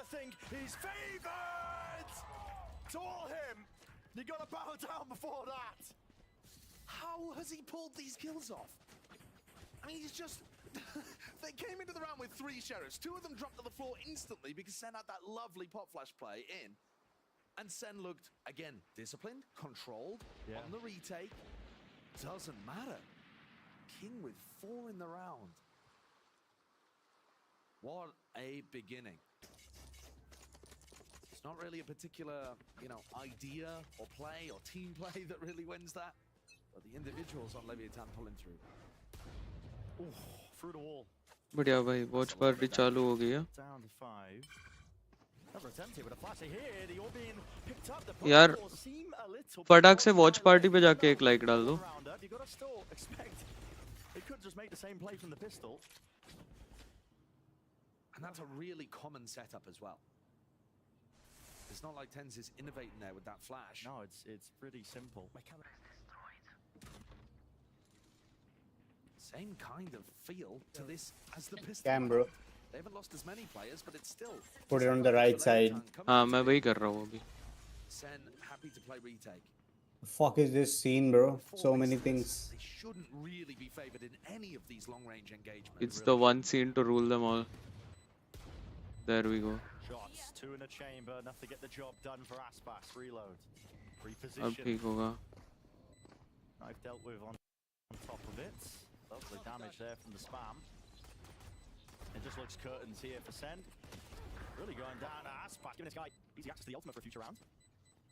think he's favored! To all him, you gotta bow down before that. How has he pulled these kills off? I mean, he's just... They came into the round with 3 sheriffs. 2 of them dropped to the floor instantly because Sen had that lovely pop flash play in. And Sen looked, again, disciplined, controlled, on the retake. Doesn't matter. King with 4 in the round. What a beginning. It's not really a particular, you know, idea or play or team play that really wins that. But the individuals on Leviathan pulling through. Ooh, through the wall. बढ़िया भाई watch party चालू हो गई है Down to 5. Never attempted with a flash here. The Orbean picked up the यार seem a little फटाक से watch party पे जाके एक लाइक डाल दो You gotta still expect they could just make the same play from the pistol. And that's a really common setup as well. It's not like Tens is innovating there with that flash. No, it's pretty simple. Same kind of feel to this as the pistol. Damn, bro. They haven't lost as many players, but it's still. Put it on the right side. हाँ मैं वही कर रहा हूँ अभी Sen happy to play retake. The fuck is this scene, bro? So many things. They shouldn't really be favored in any of these long-range engagements. it's the one scene to rule them all there we go Shots, 2 in a chamber, enough to get the job done for Aspas. Reload. अब Reposition. ठीक होगा I've dealt with on top of it. Lovely damage there from the spam. It just looks curtains here for Sen. Really going down. Aspas giving this guy easy access to the ultimate for a future round.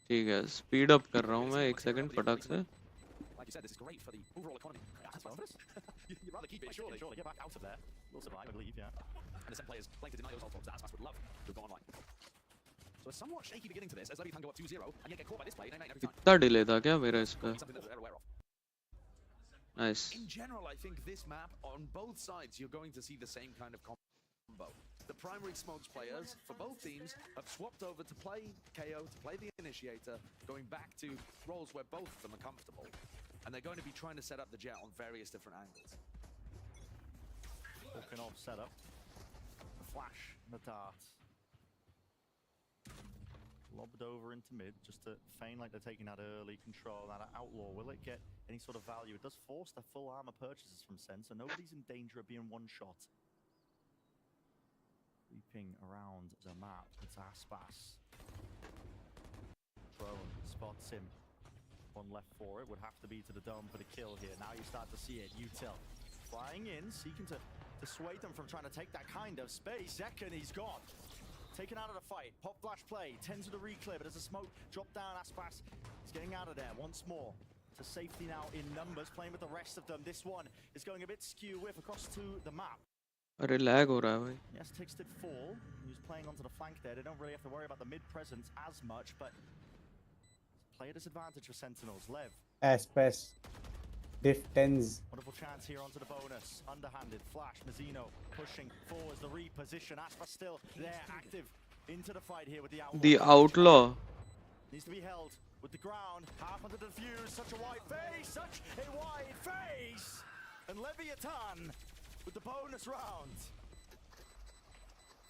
ठीक है speed up कर रहा हूँ मैं 1 second फटाक से Like you said, this is great for the overall economy. You'd rather keep it, surely. Surely get back out of there. We'll survive, I believe, yeah. And the Sen players playing to deny those ultimates that Aspas would love to have gone online. So a somewhat shaky beginning to this, as Leviathan go up 2-0, and yet get caught by this play every time. इतना delay था क्या मेरा इस पे Something that they're aware of. Nice In general, I think this map, on both sides, you're going to see the same kind of combo. The primary smokes players for both teams have swapped over to play KO, to play the initiator, going back to roles where both of them are comfortable. And they're going to be trying to set up the jet on various different angles. Hooking off setup. The flash, the dart. Lobbed over into mid, just to feign like they're taking that early control. That outlaw, will it get any sort of value? It does force the full armor purchases from Sen, so nobody's in danger of being one shot. Creeping around the map, it's Aspas. Drone spots him. 1 left for it, would have to be to the dome for the kill here. Now you start to see it, Util flying in, seeking to dissuade them from trying to take that kind of space. Second, he's gone. Taken out of the fight. Pop flash play, 10 to the reclear, but as the smoke dropped down, Aspas is getting out of there once more. To safety now in numbers, playing with the rest of them. This one is going a bit skew with across to the map. अरे lag हो रहा है भाई Yes, Tix did fall. He was playing onto the flank there. They don't really have to worry about the mid presence as much, but player disadvantage for Sentinels. Lev. Aspas. Diff 10s. Wonderful chance here onto the bonus. Underhanded. Flash. Mazzino pushing forwards. The reposition. Aspas still there, active into the fight here with the outlaw. The outlaw Needs to be held with the ground. Half under the defuse. Such a wide face. Such a wide face. And Leviathan with the bonus round.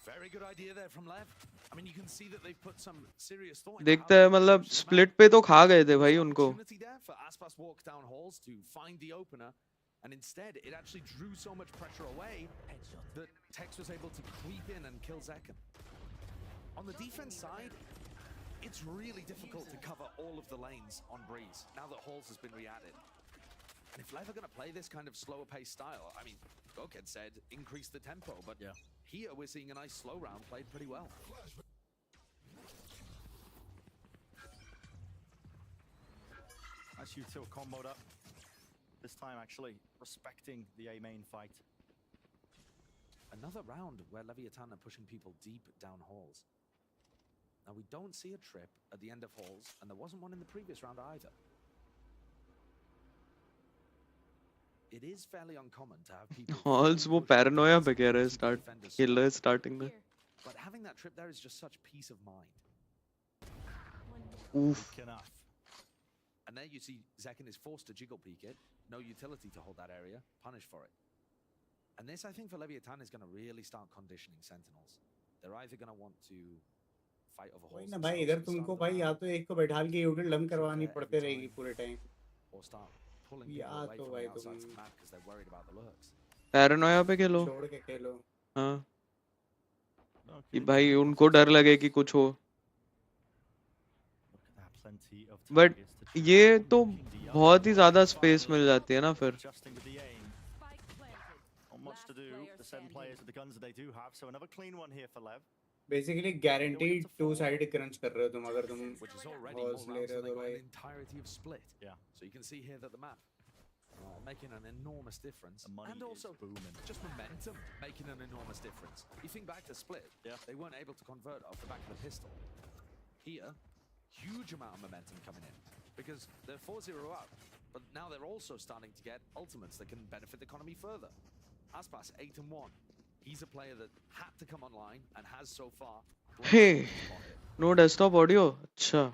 Very good idea there from Lev. I mean, you can see that they've put some serious thought into देखते हैं मतलब split पे तो खा गए थे भाई उनको opportunity there for Aspas walk down halls to find the opener, and instead it actually drew so much pressure away that Tex was able to creep in and kill Zekken. On the defense side, it's really difficult to cover all of the lanes on Breeze now that halls has been re-added. And if Lev are going to play this kind of slower pace style, I mean, Goked said increase the tempo, but here we're seeing a nice slow round played pretty well. Nice Util comboed up. This time actually respecting the A main fight. Another round where Leviathan are pushing people deep down halls. Now we don't see a trip at the end of halls, and there wasn't one in the previous round either. It is fairly uncommon to have people halls वो paranoia पे कह रहे हैं start killer starting में but having that trip there is just such peace of mind. oof Enough. And there you see Zekken is forced to jiggle peek it, no utility to hold that area, punished for it. And this, I think, for Leviathan is going to really start conditioning Sentinels. they're either going to want to fight over वही holes ना भाई, themselves इधर and start तुमको the भाई या round, तो एक को बैठा के यूटिल लम करवानी there पड़ते every रहेगी time, पूरे टाइम, or start pulling या people away तो from भाई the outside तुम of the map because they're worried about the lurks. Paranoia पे खेलो। छोड़ के खेलो। हाँ कि Okay, भाई time उनको to डर start. लगे कि कुछ हो। Look at that, plenty of but targets to choose ये from. तो Looking the other बहुत ही way, ज्यादा स्पेस finally मिल जाती है ना फिर। adjusting with the aim. Not much to do. The SEN players with the guns that they do have, so another clean one here for Lev. Basically guaranteed to side crunch कर रहे हो तुम अगर तुम Which is already halls more ले rounds रहे than हो they तो got भाई। an entirety of split. Yeah. So you can see here that the map making an enormous difference. The money And also is booming. just momentum making an enormous difference. You think back to split, Yeah. they weren't able to convert off the back of the pistol. Here, huge amount of momentum coming in because they're 4-0 up, but now they're also starting to get ultimates that can benefit the economy further. Aspas 8-1. He's a player that had to come online and has so far. brought hey so much pocket. No desktop audio. अच्छा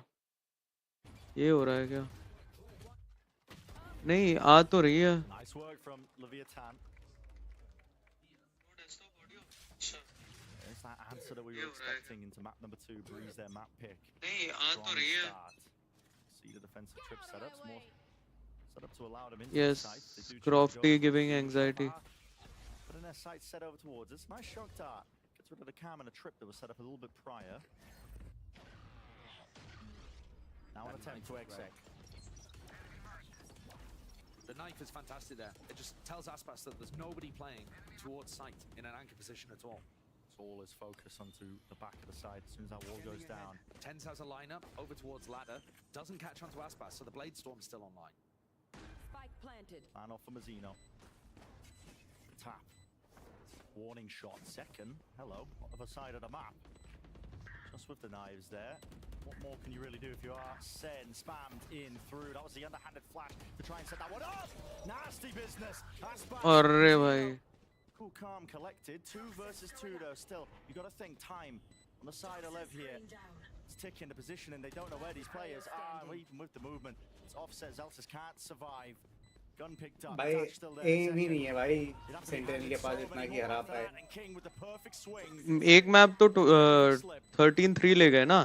ये हो रहा है क्या? नहीं आ तो रही है। Nice work from Leviathan. There's that answer that we were expecting into map number 2. Breeze their map pick. Strong start. See the defensive trip setups. More set up to allow them into Yes, the site. They do choose to Crofty go giving through the anxiety. bar, putting their sights set over towards us. Nice shock dart. Gets rid of the cam and a trip that was set up a little bit prior. Now an attempt to exec. The knife is fantastic there. It just tells Aspas that there's nobody playing towards sight in an anchor position at all. So all is focus onto the back of the side as soon as that wall goes down. Tens has a lineup over towards ladder. Doesn't catch onto Aspas, so the blade storm's still online. Spike planted. Man off for Mazzino. Tap. Warning shot. Second. Hello. Other side of the map. Just with the knives there. What more can you really do if you are SEN spammed in through? That was the underhanded flash to try and set that one up. Nasty business. अरे भाई Cool, calm, collected. 2 versus 2 though. Still, you got to think time on the side of Lev here. It's ticking the position and they don't know where these players are. Even with the movement, it's offset. Zelsis can't survive. Gun picked up. भाई Dash still there. M ही नहीं है भाई You'd have to be sentinel के handed पास so इतना many कि more हरा after पाए। that, and King with the perfect swing. एक मैप तो 13-3 ले गए ना।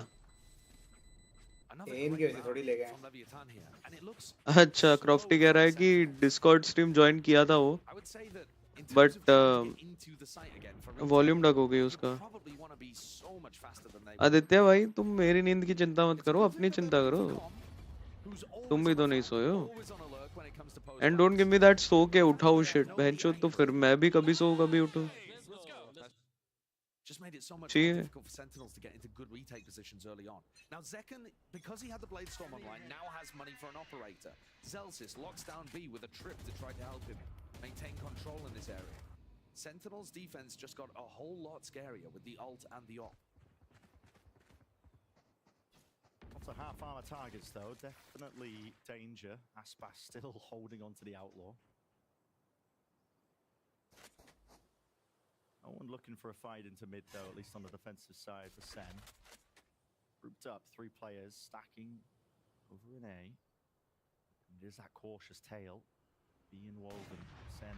Another एम की great वजह से थोड़ी ले round गए। from Leviathan here, and it looks अच्छा so क्रॉफ्टी कह रहा है कि डिस्कॉर्ड स्ट्रीम ज्वाइन किया था वो, I would say that in terms But, of trying to get into the site again for real volume time, duck हो गई you'd उसका। probably want to be so much faster than they were. Aditya भाई तुम मेरी नींद की चिंता मत It's a करो, good अपनी thing that चिंता they're करो। with Com, who's तुम always भी on तो the नहीं front, सोए हो। always on alert when it comes to post and don't give me that so के उठाओ शिट बहनचोद, तो फिर मैं भी कभी सो कभी उठूं। Just made it so much more चाहिए। difficult for Sentinels to get into good retake positions early on. Now Zekken, because he had the Blade Storm online, now has money for an operator. Zelsis locks down B with a trip to try to help him maintain control in this area. Sentinels' defense just got a whole lot scarier with the ult and the op. Lots of half armor targets though. Definitely danger. Aspas still holding on to the outlaw. No one looking for a fight into mid though, at least on the defensive side for SEN. Grouped up, 3 players stacking over in A. And it is that cautious tail being woven. SEN.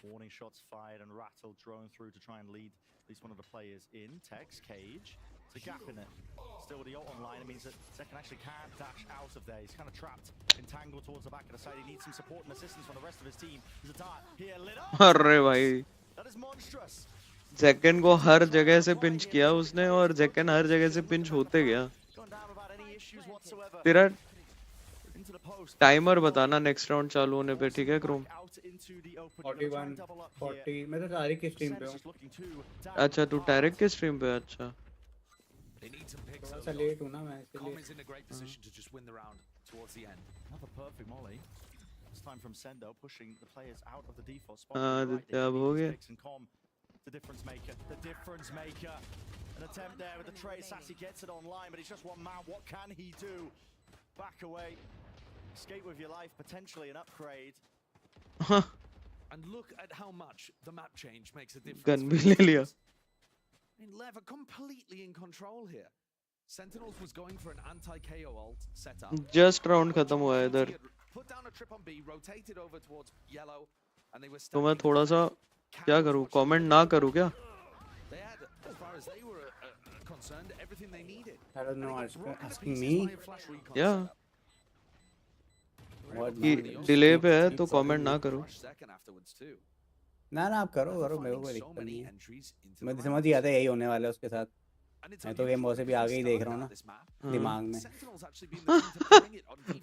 Warning shots fired and rattled, drone through to try and lead at least one of the players in. Tex, Cage. It's a gap in it. Still with the ult online, it means that Zekken actually can't dash out of there. He's kind of trapped, entangled towards the back of the side. He needs some support and assistance from the rest of his team. There's a dart here lit up. अरे भाई That is monstrous. जैकन को हर जगह से pinch किया उसने और जैकन हर जगह से पिंच होते गया। Gone down without any issues whatsoever. तेरा Into the post. टाइमर बताना नेक्स्ट राउंड चालू होने पे, ठीक है Chrome? Out into the open. 41 40 मैं तो तारिक की स्ट्रीम पे हूँ। Just looking to अच्छा तू टैरिक के स्ट्रीम पे? अच्छा They need some picks थोड़ा early सा on. लेट हूँ ना मैं Com इसलिए। is in a great position to just win the round towards the end. another perfect molly. This time from Sendo, pushing the players out of the default spot. हाँ Right, Aditya they अब need हो these गया। picks and Com, the difference maker. The difference maker. An attempt there with the trade. Sassy gets it online, but he's just one man. What can he do? Back away. Escape with your life, potentially an upgrade. And look at how much the map change makes a difference. Gun for भी the ले लिया। teams. I mean, Lev are completely in control here. Sentinels was going for an anti-KO ult setup. Just round खत्म हुआ है इधर। Put down a trip on B, rotated over towards yellow, and they were तो मैं stacking थोड़ा सा Cam क्या करूँ, unfortunately कमेंट ना करूँ क्या? They had As far as they were concerned, everything they needed. I don't know. And it got broken to Asking pieces me? by a flash recon Yeah. setup. What? कि delay पे है तो comment ना करो. ना आप करो मेरे को कोई दिक्कत नहीं है. मैं तो समझ ही आता है यही होने वाला है उसके साथ. मैं तो गेम बहुत से भी आगे ही देख रहा हूँ ना दिमाग में.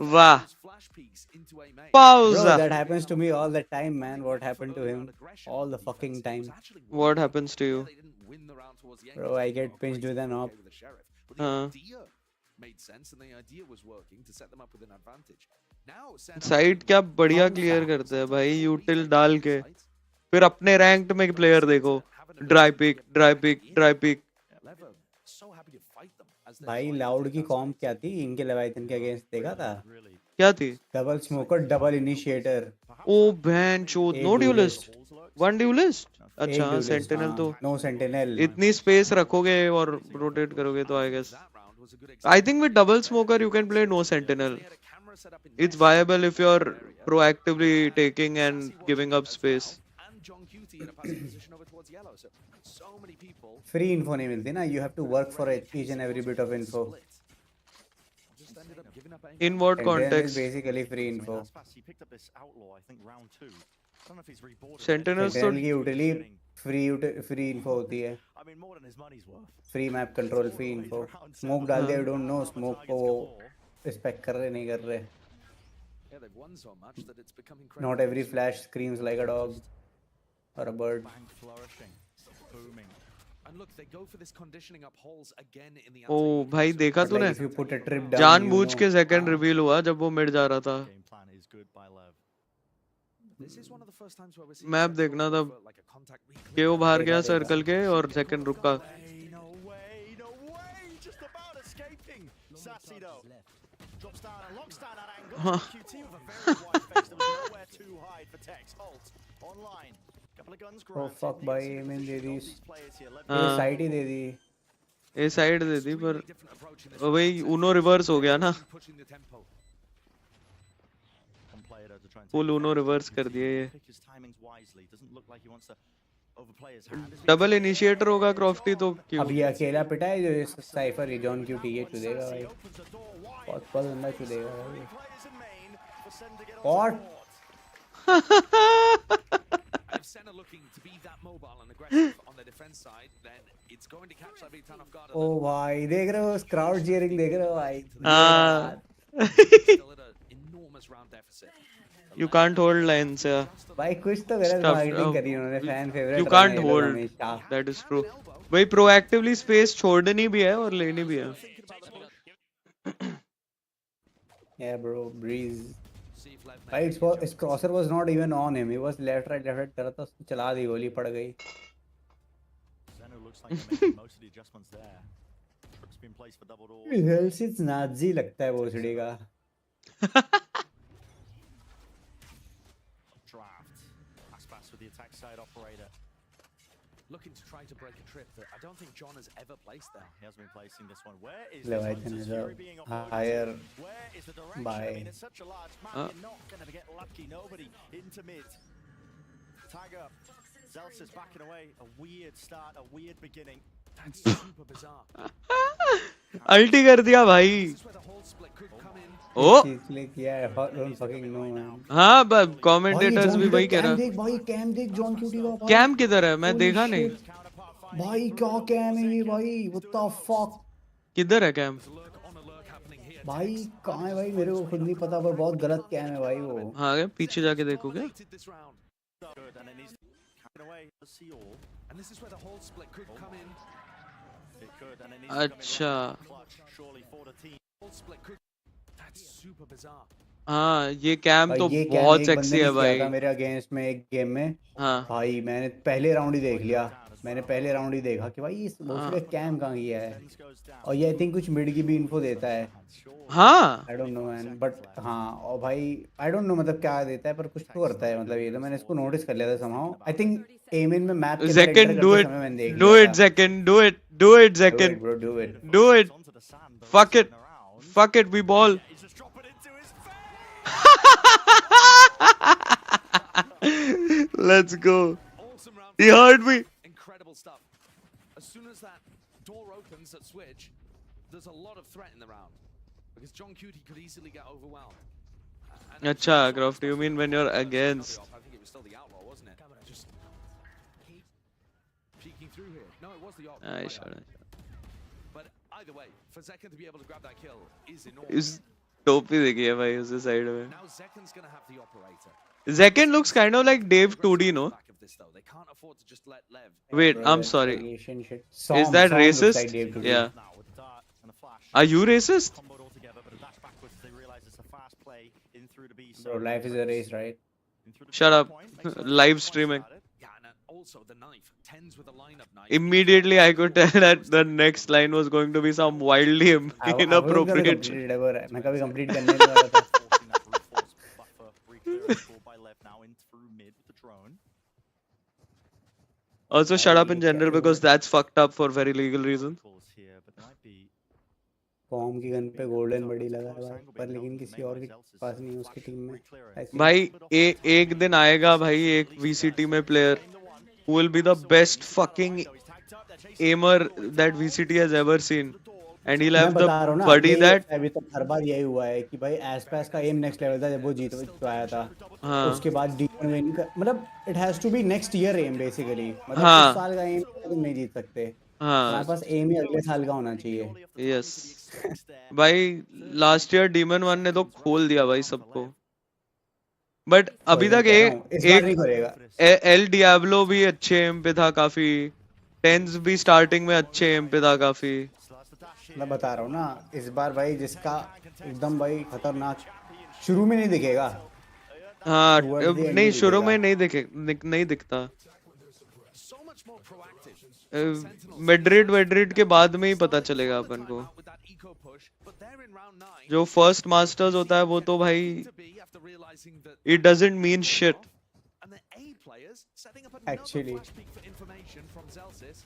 वाह. Bro, Pausa. that happens to me all the time, man. What happened to him? All the fucking time. What happens to you? Bro, I get pinched with an op. Made sense and the idea was working to set them up with an advantage. Now side क्या बढ़िया clear करते हैं भाई यूटिल डाल के. फिर अपने ranked में प्लेयर देखो. Dry pick dry pick dry pick. भाई लाउड की कॉम्प क्या थी इनके लेवाइथन के अगेंस्ट देखा था. क्या थी? Double smoker double initiator. ओ बहन चोद. No duelist. One duelist. अच्छा duelist, सेंटिनल हाँ, तो no sentinel. इतनी स्पेस रखोगे और रोटेट करोगे तो I guess. I think with double smoker you can play no sentinel. It's viable if you're proactively taking and giving up space. Free info नहीं मिलती ना. You have to work for it, each and every bit of info. In what Sentinel is context? basically free info. Sentinels तो Sentinel की utility free info होती है. Free map control free info. Smoke डाल दिया. Don't know smoke को respect कर रहे नहीं कर रहे. Not every flash screams like a dog और अ बर्ड. ओ भाई देखा तूने? If you put a trip down, जानबूझ you के know. सेकंड रिवील हुआ जब वो मिड जा रहा था. मैप देखना था. केओ बाहर गया सर्कल के और सेकंड रुका. हाँ. Oh fuck भाई एमिन दे दी. हाँ. साइड ही दे दी. ए साइड दे दी पर वही उनो रिवर्स हो गया ना. फुल उनो रिवर्स कर दिए ये. डबल इनिशिएटर होगा क्रॉफ्टी तो क्यों? अब ये अकेला पिटा है जो इस साइफर ही जॉन क्यू टी चुदेगा भाई. बहुत बंदा चुदेगा भाई. और ओ भाई देख रहे हो क्राउड चीयरिंग देख रहे हो भाई. हाँ. You can't hold lines, yeah. भाई कुछ तो गलत Stuff, मार्केटिंग करी उन्होंने. Fan favourite. You can't hold. That is true. भाई proactively space छोड़नी भी है और लेनी भी है. Yeah bro, breeze. भाई इस क्रॉसर was not even on him. He was left right कर रहा था. उसने चला दी गोली पड़ गई. हेल्सिट्स नाजी लगता है भोसड़ी का. Looking to try to break a trip that I don't think John has ever placed there. He has been placing this one. Where is Leviathan is a higher by. I mean, it's such a large map. You're not going to get lucky. Nobody into mid. Tag up. Zelts is backing away. A weird start, a weird beginning. That's super bizarre. अल्टी कर दिया भाई. This is where the whole split could come in. ओ इसलिए किया है. Don't fucking know man. हाँ बस commentators भी वही कह रहा. देख भाई कैम देख जॉन क्यूटी का भाई. कैम किधर है? मैं देखा नहीं. भाई क्या कैम है ये भाई. What the fuck. किधर है कैम? भाई कहाँ है भाई मेरे को खुद नहीं पता पर बहुत गलत कैम है भाई वो. हाँ क्या पीछे जाके देखोगे? अच्छा. हाँ ये कैम तो ये कैम बहुत एक सेक्सी बंदे है ने किया भाई. था मेरे अगेंस्ट में एक गेम में. हाँ. भाई मैंने पहले राउंड ही देख लिया. मैंने पहले राउंड ही देखा कि भाई इस दूसरे कैम कहाँ गया है. और ये आई थिंक कुछ मिड की भी इन्फो देता है. हाँ. I don't know man but हाँ. और भाई आई डोंट नो मतलब क्या देता है पर कुछ तो करता है. मतलब ये तो मैंने इसको नोटिस कर लिया था समहाउ. आई थिंक एमिन में मैप के Second, do it. Do it, second. Do it. Do it, second. bro do it. Do it. Fuck it. Fuck it. We ball. Let's go. He heard me. Incredible stuff. As soon as that door opens at switch, there's a lot of threat in the round because John Cutie could easily get overwhelmed. Acha, Croft, you mean when you're against? I think it was still the outlaw, wasn't it? Just peeking through here. No, it was the op. I shot. But either way, for Zekken to be able to grab that kill is enormous. इस टोपी देखिए भाई उसके side में. Now Zekken's gonna have the operator. Zekken looks kind of like Dave 2D, no? They can't afford to just let Lev. Wait, I'm sorry. Asian shit. Is that Som looks racist? like Dave Tootie. Yeah. Now with the dart and the flash. Are you racist? Comboed all together, but a dash backwards as they realize it's a fast play in through to B. Bro, life is a race, right? In through to Shut B up. point, makes it Live one streaming. started. Yeah, and also the knife. Tens with a lineup knife. Immediately, I could tell that the next line was going to be some wildly inappropriate shit. मैं कभी complete करने नहीं वाला था. Forcing that brute force buffer re-clear scored by Lev now in through mid with the drone. Also, shut up in general because that's fucked up for very legal reasons. Calls here, but there might be form की gun पे golden बड़ी लगा है भाई, पर लेकिन किसी और के पास नहीं है उसकी टीम में. ऐसे भाई एक दिन आएगा भाई एक VCT में player who will be the best fucking aimer that VCT has ever seen, and he'll मैं have बता रहा हूँ the ना, buddy ये that अभी तक हर बार यही हुआ है कि भाई एसपैस का एम नेक्स्ट लेवल था जब वो जीत आया था. हाँ उसके बाद D1 विन का मतलब it has to be next year um basically. मतलब हाँ. इस साल का एम तुम नहीं जीत सकते. हाँ हमारे पास एम ही अगले साल का होना चाहिए. यस भाई लास्ट ईयर डीमन 1 ने तो खोल दिया भाई सबको, बट अभी तक इस बार नहीं करेगा. एल डियाब्लो भी अच्छे एम पे था काफी, टेंस भी स्टार्टिंग में अच्छे एम पे था काफी. मैं बता रहा हूँ ना, इस बार भाई जिसका एकदम भाई खतरनाक शुरू में नहीं दिखेगा. हाँ Towards the end नहीं ही शुरू में दिखेगा. नहीं दिखता. So much more proactive. Madrid के बाद में ही पता चलेगा अपन को. With that eco push, but they're in round 9. जो फर्स्ट मास्टर्स होता है वो तो भाई To be after realizing that it doesn't mean shit. and the A players setting up another Actually. flash peek for information from Zelsis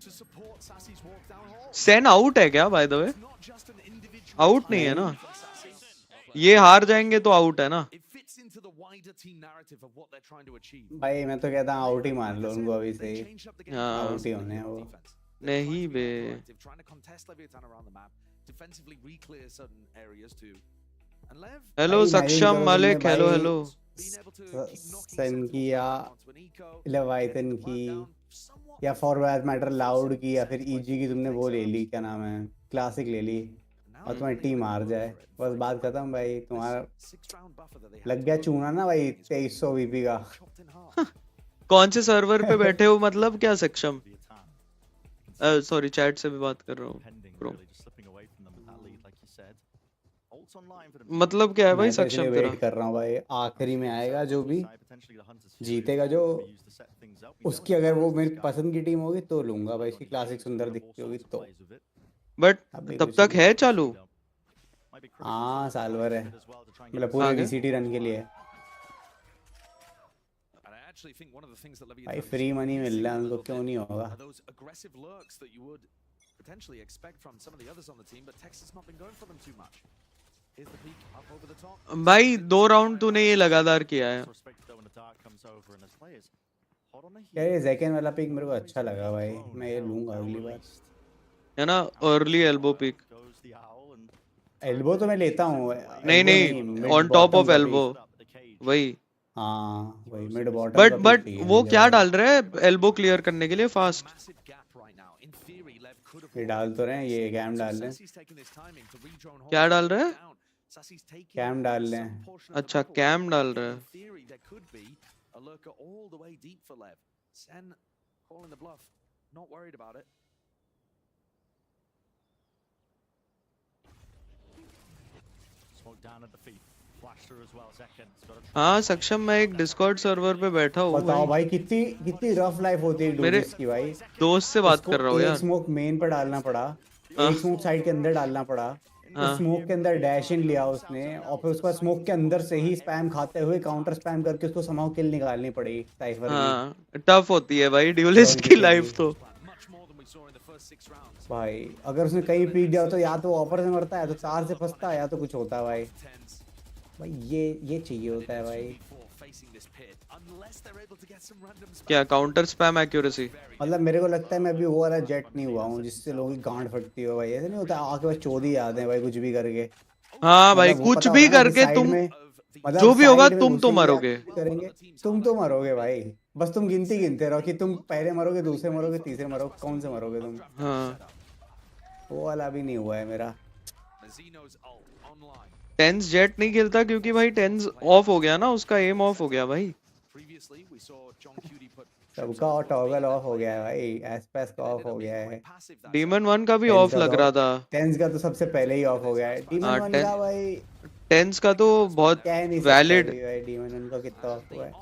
to support Sassy's walk down hall. Sen out है क्या by the way? It's not just an individual out नहीं है ना, from Sassy. ये हार जाएंगे तो out है ना. It fits into the wider team narrative of what they're trying to achieve. भाई मैं तो कहता हूँ आउट ही मार लो उनको अभी से They he. changed up the game. हाँ. आउट ही होने हैं वो. Defense. नहीं बे. Trying to contest Leviathan around the map, defensively re-clear certain areas too. And Lev hello भाई, सक्षम imagine मालिक, करो हेलो तुमने hello. being able to keep knocking सन certain की या onto an eco, leviathan mark की down somewhat या फॉर दैट मैटर लाउड की या फिर ईजी की तुमने वो ले ली, क्या नाम है, क्लासिक ले ली और तुम्हारी टीम हार जाए, बस बात खत्म भाई. तुम्हारा 6-round buffer that they had लग गया चूना ना भाई 2300 वीपी का. chopped in half. कौन से सर्वर पे बैठे हो मतलब क्या सक्षम? सॉरी चैट से भी बात कर रहा हूँ Pending bro. really, just slipping away from them with that lead, like you said. Ults online for the मतलब क्या है भाई मैं तो सक्षम इसलिए तेरा? वेट कर रहा हूँ भाई, आखिरी में आएगा जो भी potentially the Hunter's Fury जीतेगा, जो will be used to set things up. We उसकी don't अगर know वो how मेरी this guy पसंद की टीम होगी तो लूंगा भाई. इसकी is क्लासिक सुंदर have all दिखती होगी sorts of तो. plays with it. बट अभी तब कुछ तक नहीं. है चालू. Might be critical हाँ to साल भर है, as well to try and मतलब get पूरे आगे? VCT रन के लिए. And I actually think one of the things that भाई Leviathan फ्री मनी मिल रहा है a उनको, little क्यों bit नहीं होगा. are those aggressive lurks that you would potentially expect from some of the others on the team, but Texas not been going for them too much. Here's the peak up over the top. भाई 2 round तूने ये लगातार किया है. respect though when the dart comes over and as players hot on the यार ये heels. Second वाला pick मेरे को अच्छा लगा भाई, मैं ये लूंगा अगली बार. है ना early elbow pick. Goes the owl and elbow तो मैं लेता हूँ. नहीं ऑन टॉप ऑफ एल्बो वही. हाँ वही मिड बॉटम. बट वो क्या डाल रहा है एल्बो क्लियर करने के लिए fast? Massive gap right now. In theory, Lev could have ये डाल तो रहे हैं, ये कैम डाल रहे हैं. Sassy's taking this timing to re-drone hole क्या डाल रहा है? down. Sassy's taking कैम डाल रहे some हैं. portion of the अच्छा bubble. कैम डाल रहा है. In theory, there could be a lurker all the way deep for Lev. Sen calling the bluff, not worried about it. smoke down at the feet. Flash through as well. Zeken's got a हाँ सक्षम मैं एक Discord server पे बैठा हूँ बताओ भाई. भाई कितनी रफ लाइफ होती है मेरे डूबिस की भाई. दोस्त से बात कर रहा हूँ एक यार. स्मोक मेन पर डालना पड़ा, एक स्मोक साइड के अंदर डालना पड़ा, हाँ. स्मोक के अंदर डैश इन लिया उसने और फिर उसके बाद स्मोक के अंदर से ही स्पैम खाते हुए काउंटर स्पैम करके उसको समाउ किल निकालनी पड़ी साइफर की. हाँ टफ होती है भाई ड्यूलिस्ट की लाइफ तो. Much more than we saw in the first 6 rounds. भाई अगर उसने कहीं पीक दिया तो या तो ऑफर से मरता है, तो तार से फंसता है, या तो कुछ होता है भाई. Tens. भाई ये चाहिए होता है भाई. क्या काउंटर स्पैम एक्यूरेसी? मतलब मेरे को लगता है मैं अभी वो वाला जेट नहीं हुआ हूँ जिससे लोगों की गांड फटती हो भाई, ऐसे नहीं होता आके बस चोदी याद है भाई कुछ भी करके। हाँ भाई, मतलब वो कुछ पता भी होता है ना कि करके साइड तुम में, मतलब जो भी होगा साइड में तुम तो घुसेंगे या मरोगे। कुछ करेंगे, तुम तो मरोगे भाई। बस तुम गिनती गिनते रहो कि तुम पहले मरोगे, दूसरे मरोगे, तीसरे मरोगे, कौन से मरोगे तुम। हाँ, वो वाला भी नहीं हुआ है मेरा। टेंस जेट नहीं खेलता क्योंकि भाई टेंस ऑफ हो गया ना, उसका एम ऑफ हो गया भाई। सबका और टॉगल ऑफ हो गया है भाई, एस पैस का ऑफ हो गया है। डीमन 1 का भी टेंस ऑफ का लग तो रहा था। टेंस का तो सबसे पहले ही ऑफ हो गया है। डीमन हाँ, वन का भाई टेंस का तो बहुत कह नहीं सकते वैलिड। अभी भाई डीमन वन का कितना ऑफ हुआ है।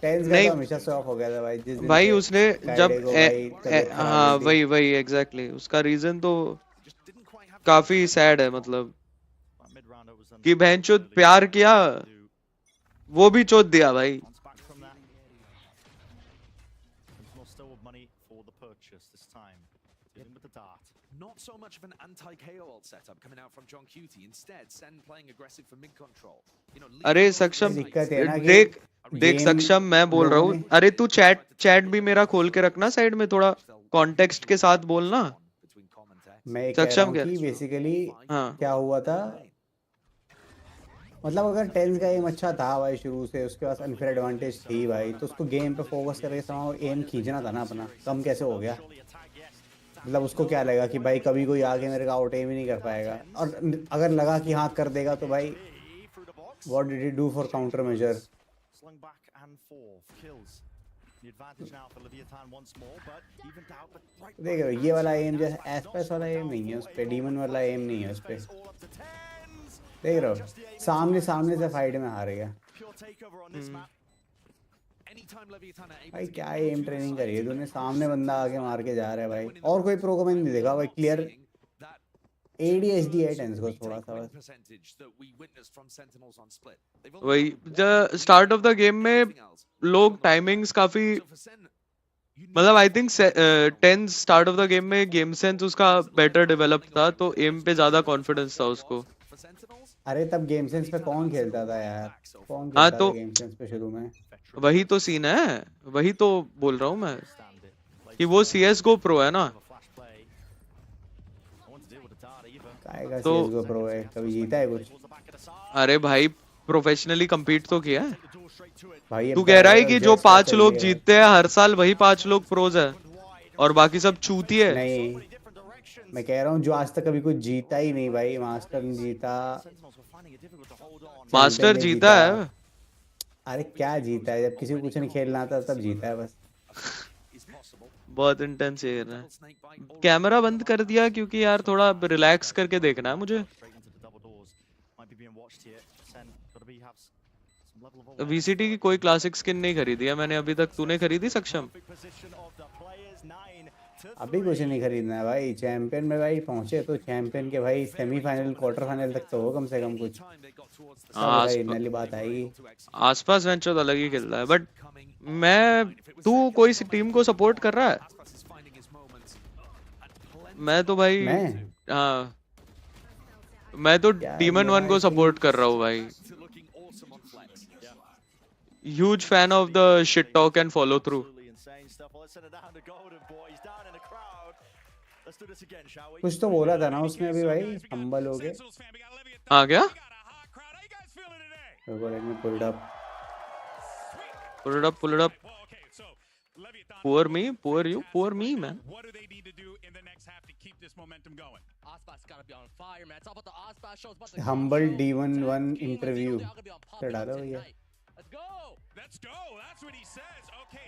टेंस का नहीं तो हमेशा से ऑफ हो गया था भाई, जिस दिन भाई, से उसने जब काइडे को भाई तबीयत खराब हाँ हुई थी। वही एग्जैक्टली उसका रीजन तो काफी सैड है, मतलब कि बहनचोद प्यार किया, वो भी चोद दिया भाई। Not so much of an anti-KO ult setup coming out from John Cutie. Instead, Sen playing aggressive for mid control. अरे सक्षम, दिक्कत है ना कि देख देख गेम सक्षम, मैं बोल रहा लोगों हूँ, ने अरे तू चैट भी मेरा खोल के रखना साइड में, थोड़ा कॉन्टेक्स्ट के साथ बोलना। मैं ये कह रहा सक्षम हूँ क्या? कि बेसिकली हाँ क्या हुआ था, मतलब अगर टेंस का एम अच्छा था भाई शुरू से, उसके पास अनफेयर एडवांटेज थी भाई, तो उसको गेम पे फोकस करके समाओ एम खींचना था ना अपना। कम कैसे हो गया? मतलब उसको क्या लगा कि भाई कभी कोई आके मेरे का आउट एम ही नहीं कर पाएगा, और अगर लगा कि हाँ कर देगा तो भाई what did he do for counter measure. देख रहे हो ये वाला एम जैसे एसपेस वाला एम नहीं है उस पे, डीमन वाला एम नहीं है उस पे। देख रहे हो सामने सामने से फाइट में हार गया भाई। क्या एम ट्रेनिंग करी है तूने? सामने बंदा आके मार के जा रहा है भाई, और कोई प्रो को मैंने नहीं देखा भाई। क्लियर एडीएचडी है टेंस को थोड़ा सा बस। वही स्टार्ट ऑफ द गेम में लोग टाइमिंग्स काफी, मतलब I think tense start of the game में गेम सेंस उसका बेटर डेवलप था, तो एम पे ज्यादा कॉन्फिडेंस था उसको। अरे तब गेम सेंस पे कौन खेलता था यार? कौन हाँ खेलता तो था गेम सेंस पे शुरू में? वही तो सीन है, वही तो बोल रहा हूँ मैं कि वो CS:GO प्रो है ना। काएगा तो सीएसगो प्रो है, कभी जीता है कुछ? अरे भाई प्रोफेशनली compete तो किया है। भाई ये तू कह रहा है कि जो जेट्स का 5 लोग चाहिए जीतते हैं हर साल, वही 5 लोग प्रोज है और बाकी सब चूती है। नहीं, मैं कह रहा हूँ जो आज तक कभी कुछ जीता ही नहीं भाई। मास्टर नहीं जीता, मास्टर चैंपियन नहीं जीता है। अरे क्या जीता है? जब किसी को कुछ नहीं खेलना आता तब जीता है बस। बहुत इंटेंस खेल रहा है। कैमरा बंद कर दिया क्योंकि यार थोड़ा रिलैक्स करके देखना है मुझे। VCT की कोई क्लासिक स्किन नहीं खरीदी है मैंने अभी तक। तूने खरीदी सक्षम? अभी कुछ नहीं खरीदना है भाई। चैंपियन में भाई पहुंचे तो चैंपियन के भाई सेमीफाइनल क्वार्टर फाइनल तक तो हो कम से कम कुछ, तब भाई नली बात आएगी। आसपास वेंचर अलग ही खेल रहा है, बट तू कोई टीम को सपोर्ट कर रहा है? मैं तो भाई हाँ, मैं तो डीमन 1 को सपोर्ट कर रहा हूँ भाई। Huge fan of the shit talk and follow through. कुछ तो बोला था ना उसने अभी भाई, हम्बल हो गए। हाँ क्या? Pull it up, pull it up. Poor me, poor you, poor me, man. Humble D1 interview तो डालो भैया।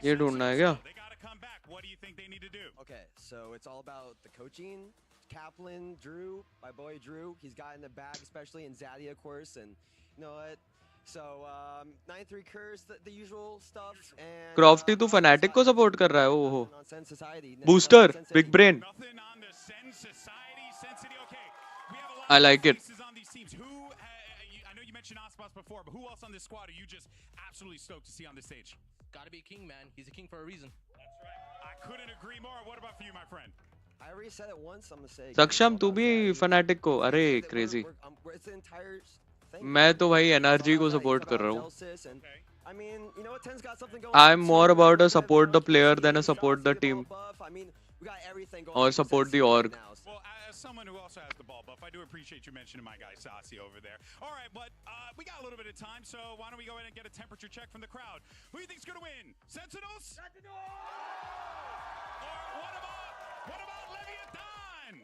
ये ढूंढना है क्या? Okay, so it's all about the coaching. Kaplan, Drew, my boy Drew, he's got in the bag, especially in Zaddy, of course, and you know what? So 9-3 curse, the usual stuff. And क्रॉफ्टी तू fanatic को support कर रहा है? ओहो, booster, big brain, I like it. I know you mentioned Aspas before, but who else on this squad are you just absolutely stoked to see on this stage? Gotta be a king, man. He's a king for a reason. That's right. I couldn't agree more. What about for you, my friend? I already said it once, I'm gonna say it. सक्षम तू भी fanatic को? अरे crazy. It's the entire thing. मैं तो भाई NRG को support कर रहा हूँ। I mean, you know what? Ten's got something going. I'm on, more too. about a We've got support the Jones, player VCT, than a he's support the obviously team. ball buff. I mean, we got everything going Or on for support the Sensi right org. now, so. Well, as someone who also has the ball buff, I do appreciate you mentioning my guy Sassi over there. All right, but we got a little bit of time, so why don't we go ahead and get a temperature check from the crowd? Who do you think's going to win? Sentinels? Or what about Leviathan?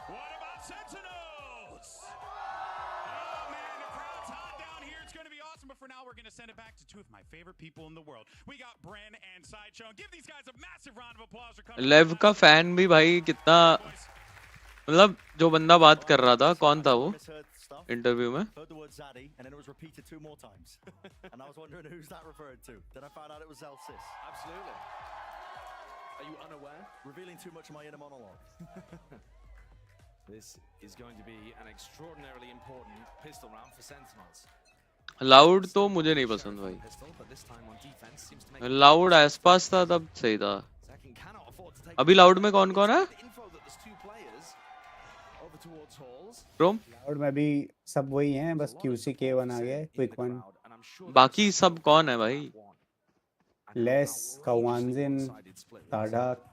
What about Sentinels? Oh man, the crowd's hot down here. It's going to be awesome, but for now, we're going to send it back to two of my favorite people in the world. We got Bren and Sideshow. Give these guys a massive round of applause for coming. लेव का fan भी भाई कितना, मतलब जो बंदा बात कर रहा था कौन था वो इंटरव्यू में? Heard the word Zaddy, and then it was repeated 2 more times. And I was wondering who's that referred to. Then I found out it was Zelsis. Absolutely. Are you unaware? Revealing too much of my inner monologue. This is going to be an extraordinarily important pistol round for Sentinels. Loud तो मुझे नहीं पसंद भाई. Pistol, but this time on defense seems to make loud आसपास था तब सही था. Zekken cannot afford to take अभी लाउड में कौन कौन है? info that there's two players over towards halls. Rome? Cloud में भी सब वही हैं, बस QC K1 आ गया है, क्विक वन. बाकी सब कौन है भाई? लेस, कवांजिन, ताडाक.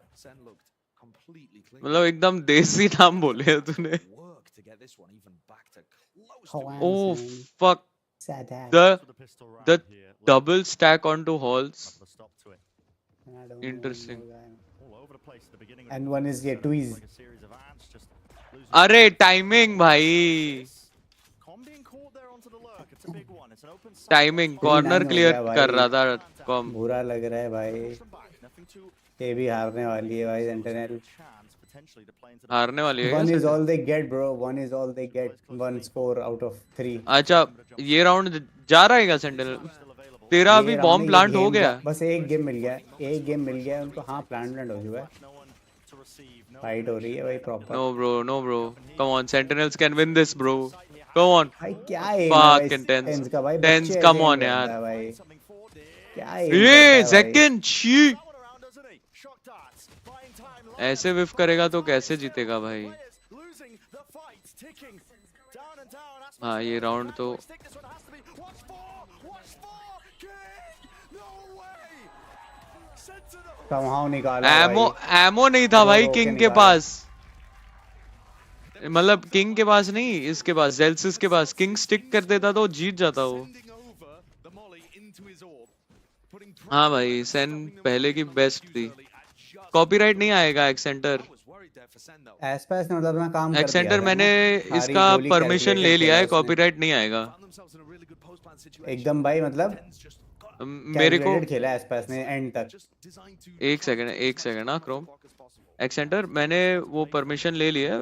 मतलब एकदम देसी नाम बोले हैं तूने. Work to get this one even back to close to Oh Kwanzin, fuck. Sadak. The double stack onto halls. Put a stop to it. I don't know, Interesting. All over the place at the beginning. And one is yet to ease. Like a series of ants just losing. अरे timing भाई. Com being caught there onto the lurk. It's a big one. It's an open side. Timing corner हो clear गया भाई. कर रहा था com. बुरा लग रहा है भाई. Push them back. Nothing too ये भी हारने वाली है भाई sentinel. chance potentially to play into the हारने वाली है One क्या? is all they get, bro. One is all they get. 1 score out of 3. अच्छा ये राउंड जा रहा है क्या सेंटिनल? still available. तेरा ये अभी round बॉम्ब में प्लांट ये हो game गया? बस एक गेम मिल गया. एक गेम मिल गया उनको. हाँ प्लांट हो चुका है. No one to receive. No fight हो रही है भाई proper. No bro. Come on, Sentinels can win this bro. Come on. भाई क्या है Fucking Tens. का भाई. Tens, बच्चे come ऐसे on ही यार. करता है भाई. something for there. क्या है ये second she. That one around, doesn't he? Shock darts. Buying time. ऐसे विफ करेगा तो कैसे जीतेगा भाई? Players losing the fight. Ticking. Down and down. Aspas हाँ ये राउंड तो stick. This one has to be. Watch for. King. No way. Sentinel. somehow निकाला एमो नहीं था भाई रोके किंग नहीं के पाया. पास. मतलब किंग के पास नहीं, इसके पास जेल्सिस के पास. किंग स्टिक कर देता तो जीत जाता वो. sending over the molly into his orb, putting हाँ भाई सेन पहले की बेस्ट थी. कॉपीराइट नहीं आएगा accentor. I was worried there for Sen though. एसपास ने मतलब अपना काम कर दिया एक्सेंटर था मैंने ना. सारी इसका गोली परमिशन ले calculate लिया है, किया उसने. कॉपीराइट नहीं आएगा. Found themselves in a really good post plan situation. एकदम भाई मतलब Tens just got मेरे को कैलकुलेटेड खेला एसपास ने एंड तक. just designed to एक सेकंड ना Chrome. clock as possible. Accentor मैंने वो परमिशन ले लिया है,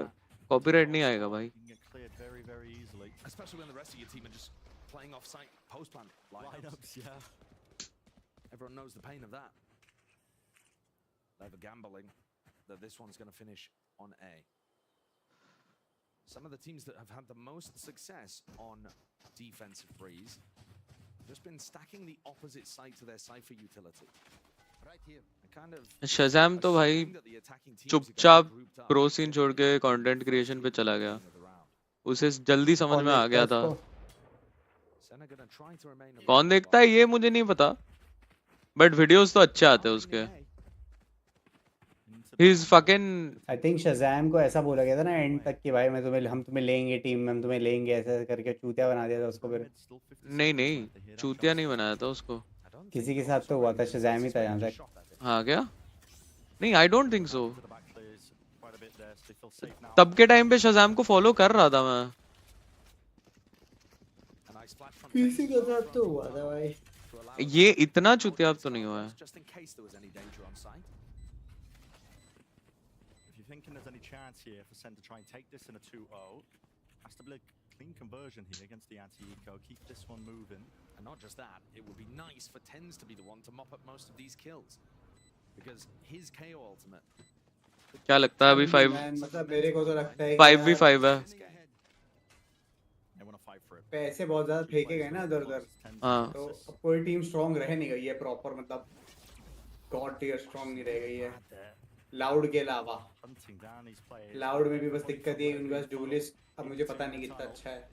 कॉपीराइट नहीं आएगा भाई. You can get cleared very, very easily. Especially when the rest of your team are just playing off-site post plan lineups. Lineups, yeah. Everyone knows the pain of that. They're gambling that this one's going to finish on A. Some of the teams that have had the most success on defensive freeze just been stacking the opposite side to their cipher utility. Right here. Kind of Shazam तो भाई assuming that the attacking teams are चुपचाप gonna be grouped up pro scene छोड़ के content creation पे चला गया. of the round. उसे जल्दी समझ में आ गया था. Sen are gonna try to remain कौन देखता है ये मुझे नहीं पता, बट वीडियोस तो अच्छे आते हैं उसके. He is fucking. I think Shazam को ऐसा बोला गया था ना एंड तक कि भाई हम तुम्हें लेंगे टीम में, हम तुम्हें लेंगे, ऐसा करके चूतिया बना दिया था उसको. फिर नहीं चूतिया नहीं बनाया था उसको. किसी के साथ तो हुआ था. शज़ैम ही था जहाँ तक. हाँ क्या? नहीं I don't think so. To the back players quite a bit there, so they feel safe now. तब के टाइम पे शज़ैम को फॉलो कर रहा था मैं. A nice flash from किसी के साथ तो हुआ था भाई. to allow ये इतना चूतिया तो नहीं हुआ है. just in case there was any danger on site. If you're thinking there's any chance here for Sen to try and take this in a 2-0, has to be a clean conversion here against the anti-eco. Keep this one moving. And not just that, it would be nice for Tens to be the one to mop up most of these kills. Because his KO ultimate. क्या लगता है अभी मतलब मेरे को तो लगता है 5v5 है. They want to fight for it. पैसे बहुत ज्यादा फेंके गए ना इधर उधर. हाँ. तो अब कोई टीम स्ट्रांग रह नहीं गई है प्रॉपर. मतलब गॉड टियर स्ट्रांग नहीं रह गई है लाउड के अलावा. Hunting down these players. Loud में भी बस दिक्कत ये उनके पास डुलिस्ट अब मुझे पता नहीं कितना अच्छा है.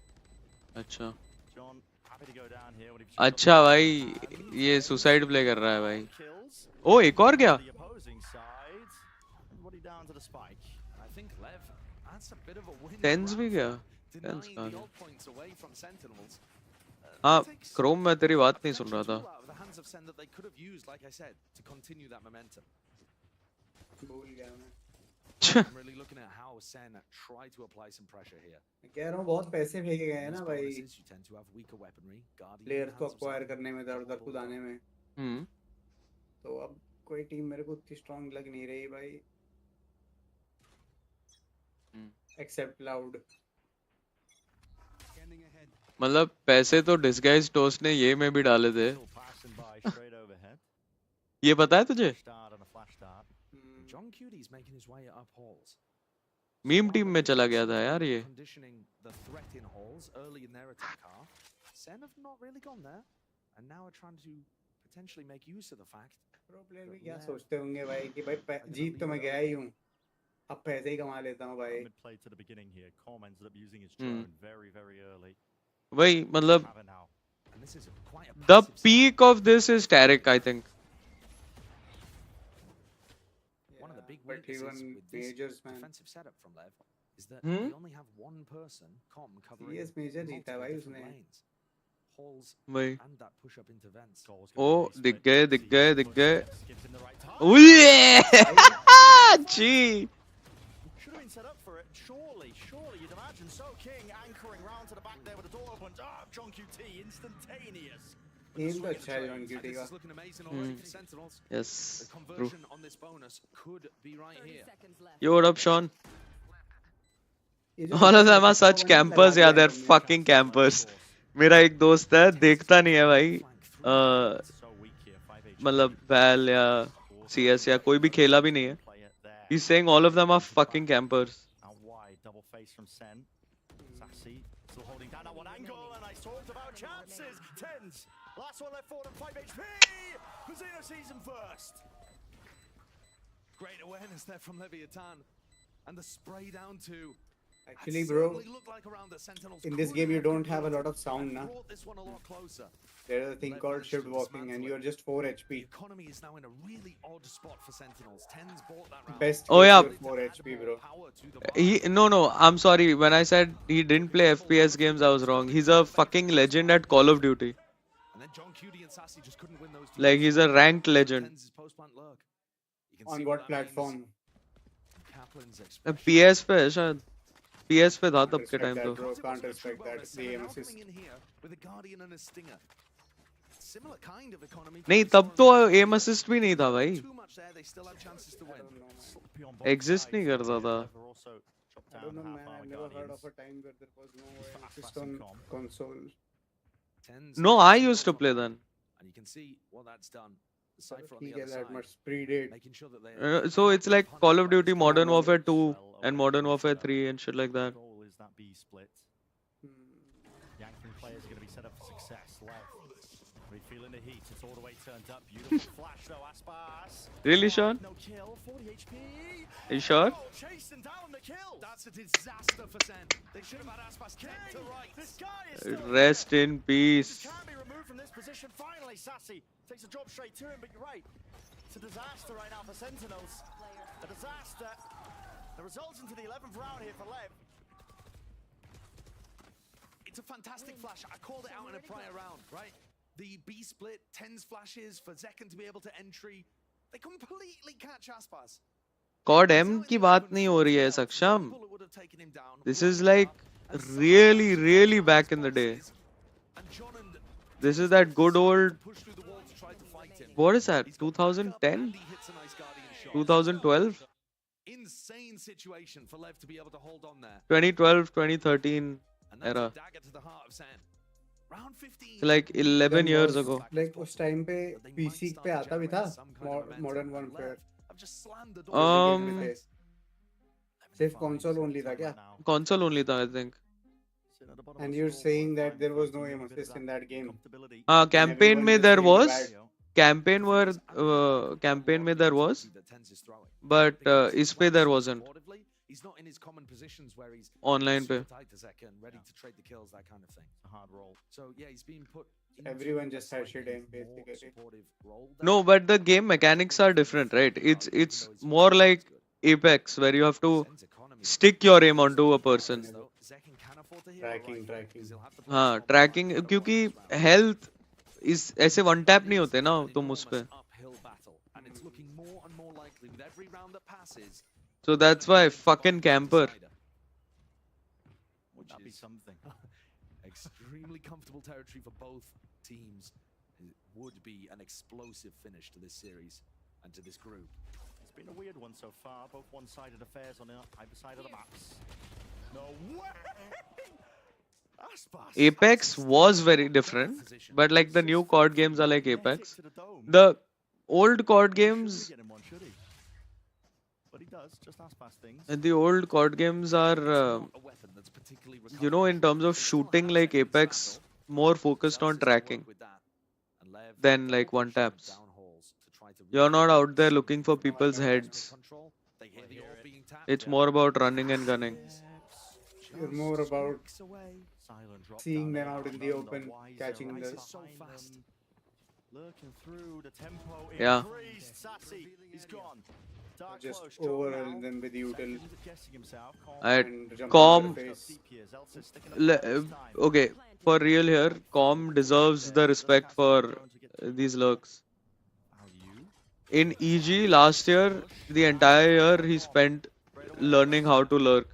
अच्छा. John had Way to go down here when he just got अच्छा the भाई hand. ये सुसाइड प्ले कर रहा है भाई Kills ओ एक और क्या the opposing side. Everybody down to the spike. I think Lev, that's a bit of a win. Tense भी क्या टेंस Denying कहाँ the है? old points away from Sentinels. हाँ Takes क्रोम मैं तेरी a बात नहीं सुन रहा potential था tool out of the hands of Sen that they could have used, like I said, to continue that momentum. भूल गया मैं I'm really looking at how Sen try to apply some pressure here. मैं कह रहा हूँ बहुत पैसे फेंके गए हैं These ना भाई bonuses, you tend to have weaker weaponry, guarding the players को hands of अक्वायर Sen. करने में इधर कुदाने में हम्म तो अब कोई टीम मेरे को उतनी स्ट्रांग लग नहीं रही भाई एक्सेप्ट लाउड मतलब पैसे तो डिस्गाइज टोस्ट ने ये में भी डाले थे Still passing by straight overhead. ये पता है तुझे Start on a flash start. John Cuddy's making his way up halls. Meme team में चला गया था यार ये Conditioning the threat in halls early in their attack half. Sen have not really gone there, and now are trying to potentially make use of the fact. Pro player भी क्या सोचते होंगे भाई कि भाई जीत तो मैं गया ही हूँ अब पैसे ही कमा लेता हूँ भाई Mid play to the beginning here. Com ended up using his drone very, very early. वही मतलब Have it now. And this is quite a the passive peak of this is Tarek I think One of the big but weaknesses even with this majors man defensive setup from Lev is that Hmm? they only have one person, Com, covering CS major जीता multiple भाई different उसने lanes. Halls वही and that push up into vents. Goal's O gonna be दिख split. गए दिख Sees गए the दिख गए footsteps, gives him the right time. उये जी Should have been set up for it. Surely, you'd imagine. So King anchoring round to the back there with the door open. Ah, John QT, instantaneous. Game तो अच्छा है John And cutie this का is looking amazing already for Sentinels. yes The true conversion on this bonus could be right 30 here. seconds left. yo what up Sean ये जो all of them are अच्छा such बना campers लगा yeah दिया they're हमने। fucking campers मेरा एक दोस्त है देखता नहीं है भाई So weak here. 5 HP. मतलब वैल या CS या कोई भी खेला भी नहीं है Play it there. he's saying all of them are fucking campers Out wide, double face from Sen. Sassy still holding down that one angle, and I talked about chances. Tens. Last one left forward and 5 HP. Casino season first. Great awareness there from Leviathan. And the spray down to Actually, bro, looked like around the Sentinels in this could game you have don't have a converted lot of sound, and na? brought this one a lot closer. There is a thing called shift walking, and you are just 4 The HP. economy is now in a really odd spot for Sentinels. Tens bought that round. Best Oh, case yeah. you're 4 HP, bro. Power to the he no I'm sorry when I said he didn't play FPS games I was wrong he's a fucking legend at Call of Duty And then John Cuddy and Sassy just couldn't win those two. like he's a ranked legend Tens' post-plant lurk. You can On see what that means. platform? Kaplan's expression. PS पे है शायद PS पे था तब के Respect time that, तो bro. Because it was Can't a respect true that. bonus, The and aim now assist. coming in here with a Guardian and a Stinger. Similar kind of economy. नहीं तब तो aim assist भी नहीं था भाई Too much there, they still have chances to win. Sloppy on both Exist sides. नहीं करता था Lever also chopped I down don't know, the man. half-hour I've never heard Guardians. of a time where there was no fast assist passing on com. console. Tens no and I Sentinels used to on play the then map, and you can see what that's done. The So Cypher on he the other gets that side, much predate. making sure that they so it's like Call of Duty Modern Warfare 2 and Modern Warfare 3 and shit like that Goal is that B split. Hmm. Yanking players are going to be set up for success. Lev. We're feeling the heat. It's all the way turned up. Beautiful flash though, Aspas. Really, Sean? No kill. 40 HP. Are you sure? Oh, chasing down the kill. That's a disaster for Sen. They should have had Aspas kicked to right. This guy is still Rest in peace. He can be removed from this position. Finally, Sassy takes a job straight to him, but you're right. It's a disaster right now for Sentinels. A disaster. The results into the 11th round here for Lev. It's a fantastic flash. I called it out in a prior round, right? The B split, Tens flashes for Zekken to be able to entry. They completely catch Aspas. COD M की बात नहीं हो रही है सक्षम Bullet would have taken him down. This is like really back in the day. And John and This is that good old push through the wall to try to fight him. what is that He's got back up 2010 and he hits a nice Guardian shot. 2012 Insane situation for Lev to be able to hold on there. 2012 2013 And that's era a dagger to the heart of Sen. Round 15. so like 11 Then years was- ago Like उस time पे But they might PC start पे to आता भी generate था some kind of momentum. Modern And Warfare. Lev have just slammed the door. Um, पे सिर्फ console only था क्या? console only था I think And you're saying that there was no aim assist in that game. campaign everyone में just there saying was bad. campaign में there was That Tens is throwing. but इस पे there wasn't He's not in his common positions where he's Online super pe. tight to Zeka and ready to trade the kills, that kind of thing. A hard roll. So yeah, he's been put into Everyone a just has shit slightly aim, more basically. supportive role No, there. but the game mechanics are different, right? It's more like Apex, where you have to Sen's economy stick your aim onto a person. though. Zekin can afford to heal Tracking, right, tracking. 'cause he'll have to play हाँ solve tracking quite a lot क्योंकि this round. Health इस ऐसे one tap नहीं होते ना तुम उस पे. Enormous uphill battle, and it's looking more and more likely with every round that passes. So that's why fucking camper. Would that be something? Extremely comfortable territory for both teams. It would be an explosive finish to this series and to this group. It's been a weird one so far. Both one-sided affairs on either side of the maps. No way! Aspas. Apex was very different, but like the new COD games are like Apex. The old COD games, But he does, just Aspas things. the old COD games are, Not a weapon that's particularly you know, in terms of shooting like Apex, more focused on tracking than like one taps. You're not out there looking for people's heads. It's more about running and gunning. You're more about Silent drop seeing down them there, out in the none open, wiser, catching right the- so behind fast. them. Lurking through the tempo Yeah. increased. Sassy, he's gone. Dark Just close, Joe overwhelmed now. them with util Second guessing himself. and jump Calm. on their face. Deep here. Zelsis sticking up there this time. Okay, for real here, Com deserves the respect for these lurks. Value. In EG last year, the entire year he spent learning how to lurk.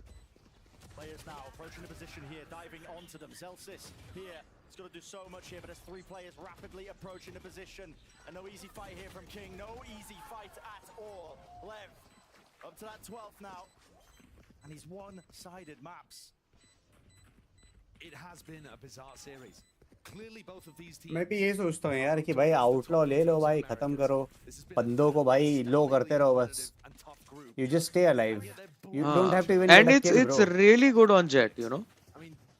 Players now approaching the position here, diving onto them. Zelsis here. He's got to do so much here, but there's three players rapidly approaching the position. And no easy fight here from King. No easy fight at all. Lev up to that 12th now. And he's one-sided maps. It has been a bizarre series. Clearly both of these teams. मैं भी यही सोचता हूँ यार कि भाई outlaw ले लो भाई, खत्म करो बंदों को भाई, लो करते रहो बस. You just stay alive. You don't have to even And get a it's kill, it's bro. really good on Jet, you know.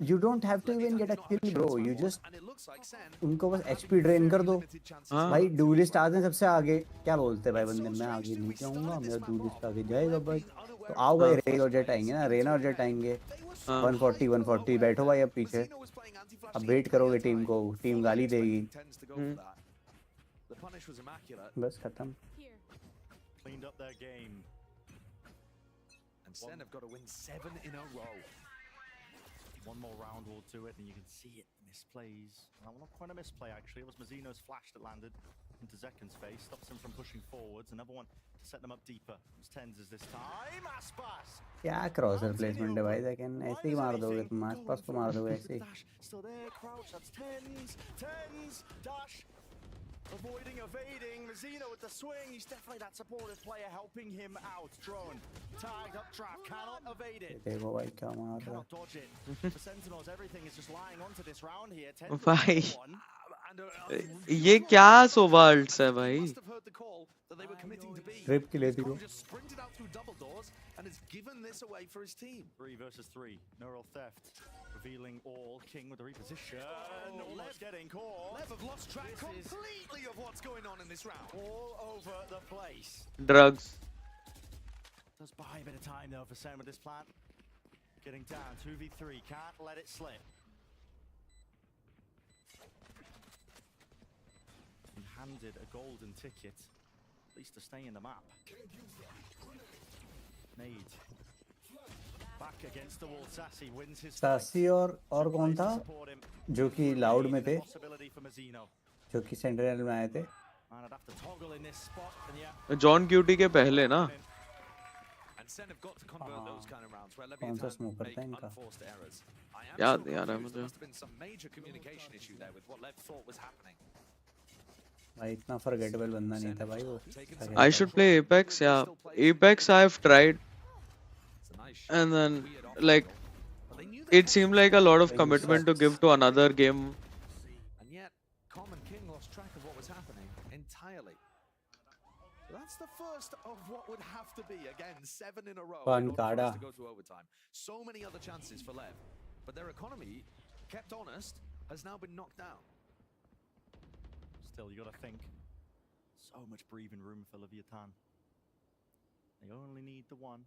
You don't have to even get a kill, bro. You just And it looks like Sen उनको बस HP drain कर दो. limited chances. हाँ. भाई डुलिस्ट आते हैं सबसे आगे, क्या बोलते हैं भाई बंदे, मैं आगे नहीं जाऊंगा, मेरा डुलिस्ट आगे जाएगा भाई. तो आओ भाई, रे और जेट आएंगे ना, रेना और जेट आएंगे. 140 बैठो भाई अब पीछे. अब वेट करोगे टीम को, टीम गाली देगी. Tends to go for that. The punish was immaculate, बस खत्म. Cleaned up their game. and Sen have got to win 7 in a row. One more round will do it, and you can see it misplays. Well, not quite a misplay, actually. It was Mazzino's flash that landed into Zekin's face. Stops him from pushing forwards. Another one to set them up deeper. It's Tens this time. Aspas! क्या क्रॉसर placement है भाई, लेकिन ऐसे ही मार दोगे तुम, आसपास को मार दोगे ऐसे ही. Still there, crouch, that's Tens, dash, avoiding, evading, Mazzino with the swing, he's definitely that supportive player helping him out. Drone, tagged up trap, cannot evade it, देखो भाई क्या मार रहा है. cannot dodge it. For Sentinels, everything is just lying onto this round here. Tens भाई. one. ये क्या सोवाल्ट्स है भाई. Must have heard the call that they were committing to B. Trip की लेती को. Just sprinted out through double doors and has given this away for his team. 3 versus 3, neural theft, revealing all. King with the reposition, almost getting caught. Lev have lost track completely of what's going on in this round. All over the place. Drugs. Does buy a bit of time though for Sen with this plan. Getting down, 2v3, can't let it slip. And handed a golden ticket, at least to stay in the map. Nade. Back against the wall, Sassy wins his fight. सासी और कौन था Support him. जो कि loud में थे, Possibility for Mazzino. जो कि सेंट्रल में आए थे. And I'd have to toggle in this spot, and yeah. John cutie के पहले ना. And Sen have got to convert हाँ. those kind of rounds where कौन सा Leviathan smoker make था इनका? unforced errors. I am याद still नहीं आ रहा है confused. There मुझे. must have been some major communication issue there with what Lev thought was happening. भाई इतना फॉरगेटेबल बंदा नहीं था भाई वो. I should play Apex. Yeah, Apex I've tried, It's a nice and then weird like But they knew they it seemed like a lot of commitment to give to another game. And yet, Com and King lost track of what was happening entirely. So that's the first of what would have to be, again, 7 in a row in order for Pancada. us to go to overtime. So many other chances for Lev. But their economy, kept honest, has now been knocked down. Still, you gotta think. So much breathing room for Leviathan. They only need the one.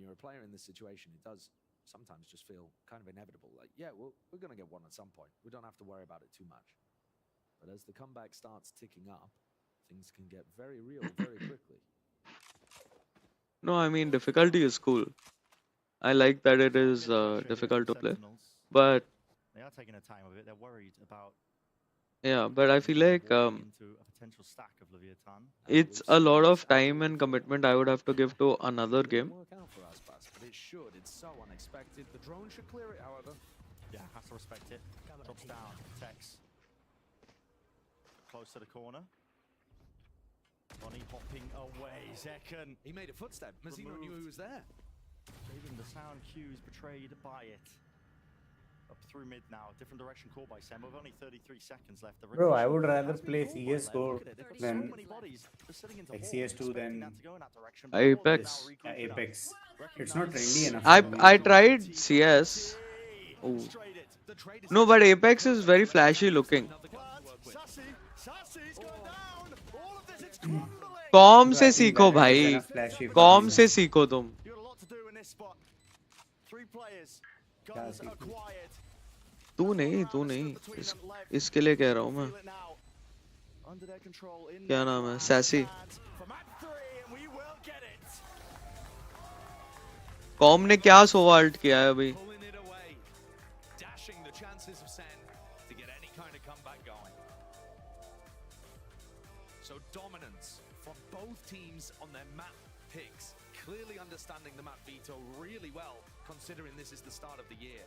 you're a player in this situation, it does sometimes just feel kind of inevitable. Like, yeah, we're going to get one at some point. We don't have to worry about it too much. But as the comeback starts ticking up, things can get very real very quickly. No, I mean difficulty is cool. I like that it is difficult to play, but They are taking a time of it. They're worried about yeah, but I feel like walking into a potential stack of Leviathan. it's a lot of time and commitment I would have to give to another game. Work out for us, but it should. It's so unexpected. The drone should clear it, however. Yeah, has to respect it. Drops down, Tex. Close to the corner. Bonnie hopping away. Zekken. He made a footstep. Mazzino knew he was there. Saving the sound cues betrayed by it. Up through mid now. Different direction called by Sem. With only 33 seconds left. The Bro, I rotation would rather has been play called by CS:GO Lev. Look at it. They've got so than many bodies just sitting into like hall, CS2 expecting than that to go in that direction, but all of them Apex. now regrouping up. Apex. It's not trendy enough. I for me. I tried CS. Oh. Straight it. No, but Apex is very flashy looking. Sassy's going down. All of this, it's crumbling. Com So से I think सीखो that is भाई. enough flashy for com me. से सीखो तुम. You got a lot to do in this spot. 3 players. क्या Guns सीखूं? acquired. तू नहीं इसके लिए कह रहा हूँ मैं. Feel it now. Under their control in क्या the नाम है? land. Sassy. For map 3, and we will get it. Com ने क्या सोवा अल्ट किया है अभी? Pulling it away. Dashing the chances of SEN to get any kind of comeback going. So dominance from both teams on their map picks. Clearly understanding the map veto really well, considering this is the start of the year.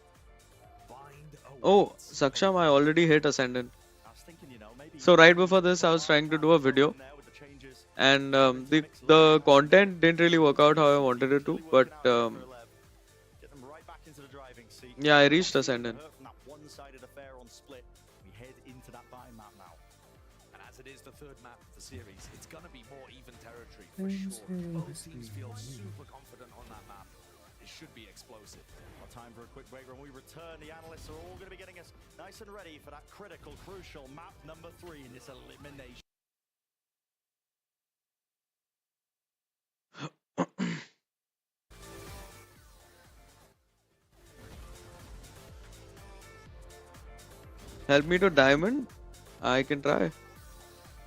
Bind Oh, awaits. Saksham, I already hit Ascendant. I was thinking, you know, maybe So right before this, I was trying to do a video, in there with the changes. and the content didn't really work out how I wanted it to. But Get them right back into the driving seat. yeah, I reached Ascendant. Hurt from that one-sided affair on split. We head into that buy map now. And as it is the third map of the series, it's going to be more even territory for sure. Both teams feel super confident on that map. It should be explosive. Well, time for a quick break. When we return, the analysts are all going to be getting us nice and ready for that critical, crucial map number 3 in this elimination. Help me to diamond? I can try.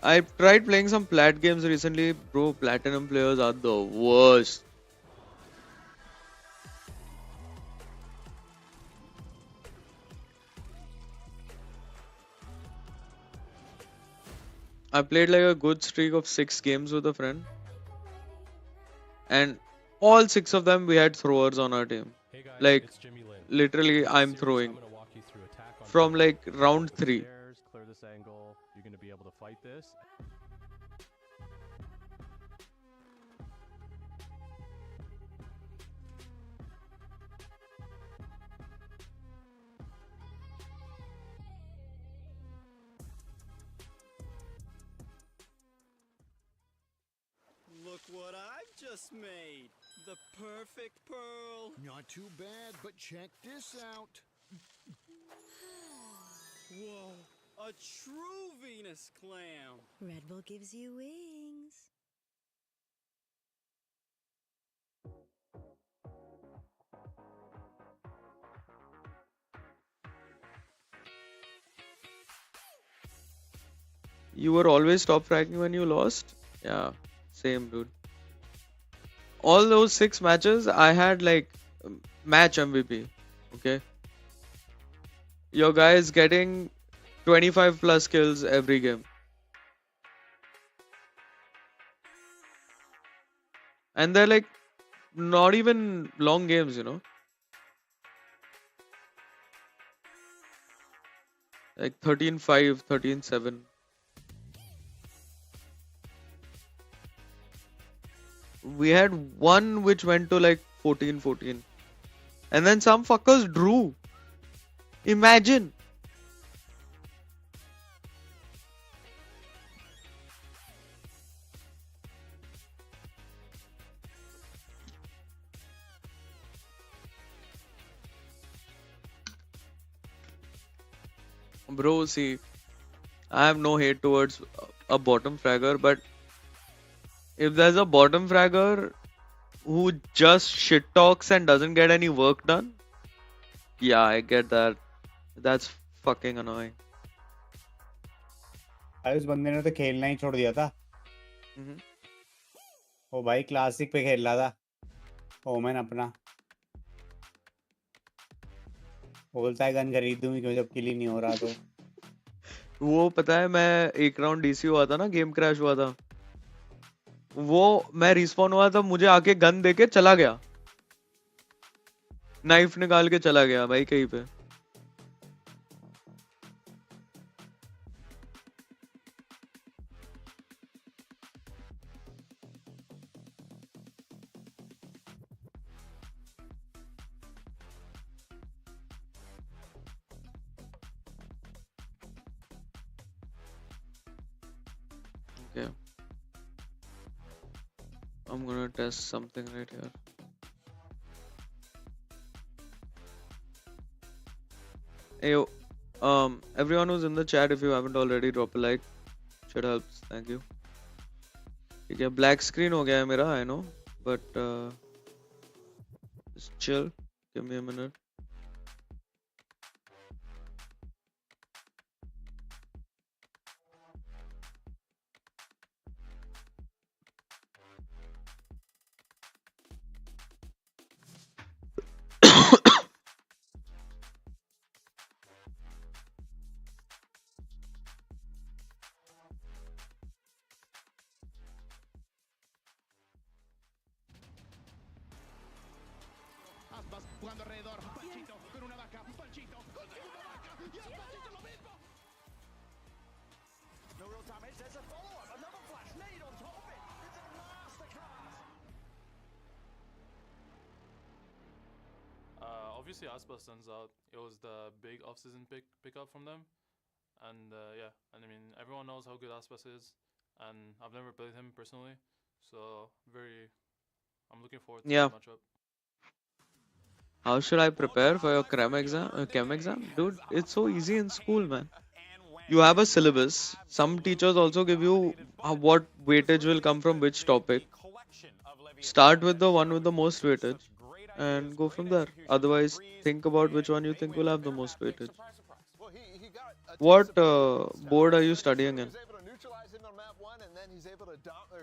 I tried playing some plat games recently. Bro, platinum players are the worst. I played like a good streak of 6 games with a friend. And all 6 of them we had throwers on our team. Hey guys, Like, it's Jimmy Lin. literally, In this I'm series, throwing. I'm gonna walk you through attack on From both like sides. round Open 3. stairs, clear this angle. You're gonna be able to fight this. Look what I've just made. The perfect pearl. Not too bad, but check this out. Whoa, a true Venus clam. Red Bull gives you wings. You were always top ranking when you lost? Yeah, same dude. All those 6 matches, I had like match MVP. Okay. Your guy is getting 25 plus kills every game. And they're like not even long games, you know. Like 13-5, 13-7. We had one which went to like 14-14. And then some fuckers drew. Imagine. Bro, see, I have no hate towards a bottom fragger, but if there's a bottom fragger who just shit talks and doesn't get any work done. Yeah, I get that. That's fucking annoying. भाई उस बंदे ने तो खेलना ही छोड़ दिया था। वो भाई क्लासिक पे खेल रहा था ओमेन अपना। बोलता है गन खरीदूं क्यों जब किल ही नहीं हो रहा तो। वो पता है मैं एक राउंड डीसी हुआ था ना, गेम क्रैश हुआ था, वो मैं रिस्पॉन हुआ था, मुझे आके गन देके चला गया, नाइफ निकाल के चला गया भाई कहीं पे। Okay, I'm gonna test something right here. Hey, everyone who's in the chat, if you haven't already, drop a like. Shit helps. Thank you. ठीक है, black screen हो गया है मेरा, I know, but just chill. Give me a minute. Jugando alrededor, Panchito con una vaca, Panchito consigue una vaca y a Panchito lo mismo. No real damage, there's a follow-up, another flash, nade on top of it. It's a masterclass. Obviously Aspa stands out. It was the big off-season pickup from them, and yeah, and I mean everyone knows how good Aspas is, and I've never played him personally, so I'm looking forward to the matchup. How should I prepare for your chem exam? Dude, it's so easy in school, man. You have a syllabus. Some teachers also give you what weightage will come from which topic. Start with the one with the most weightage and go from there. Otherwise, think about which one you think will have the most weightage. What board are you studying in?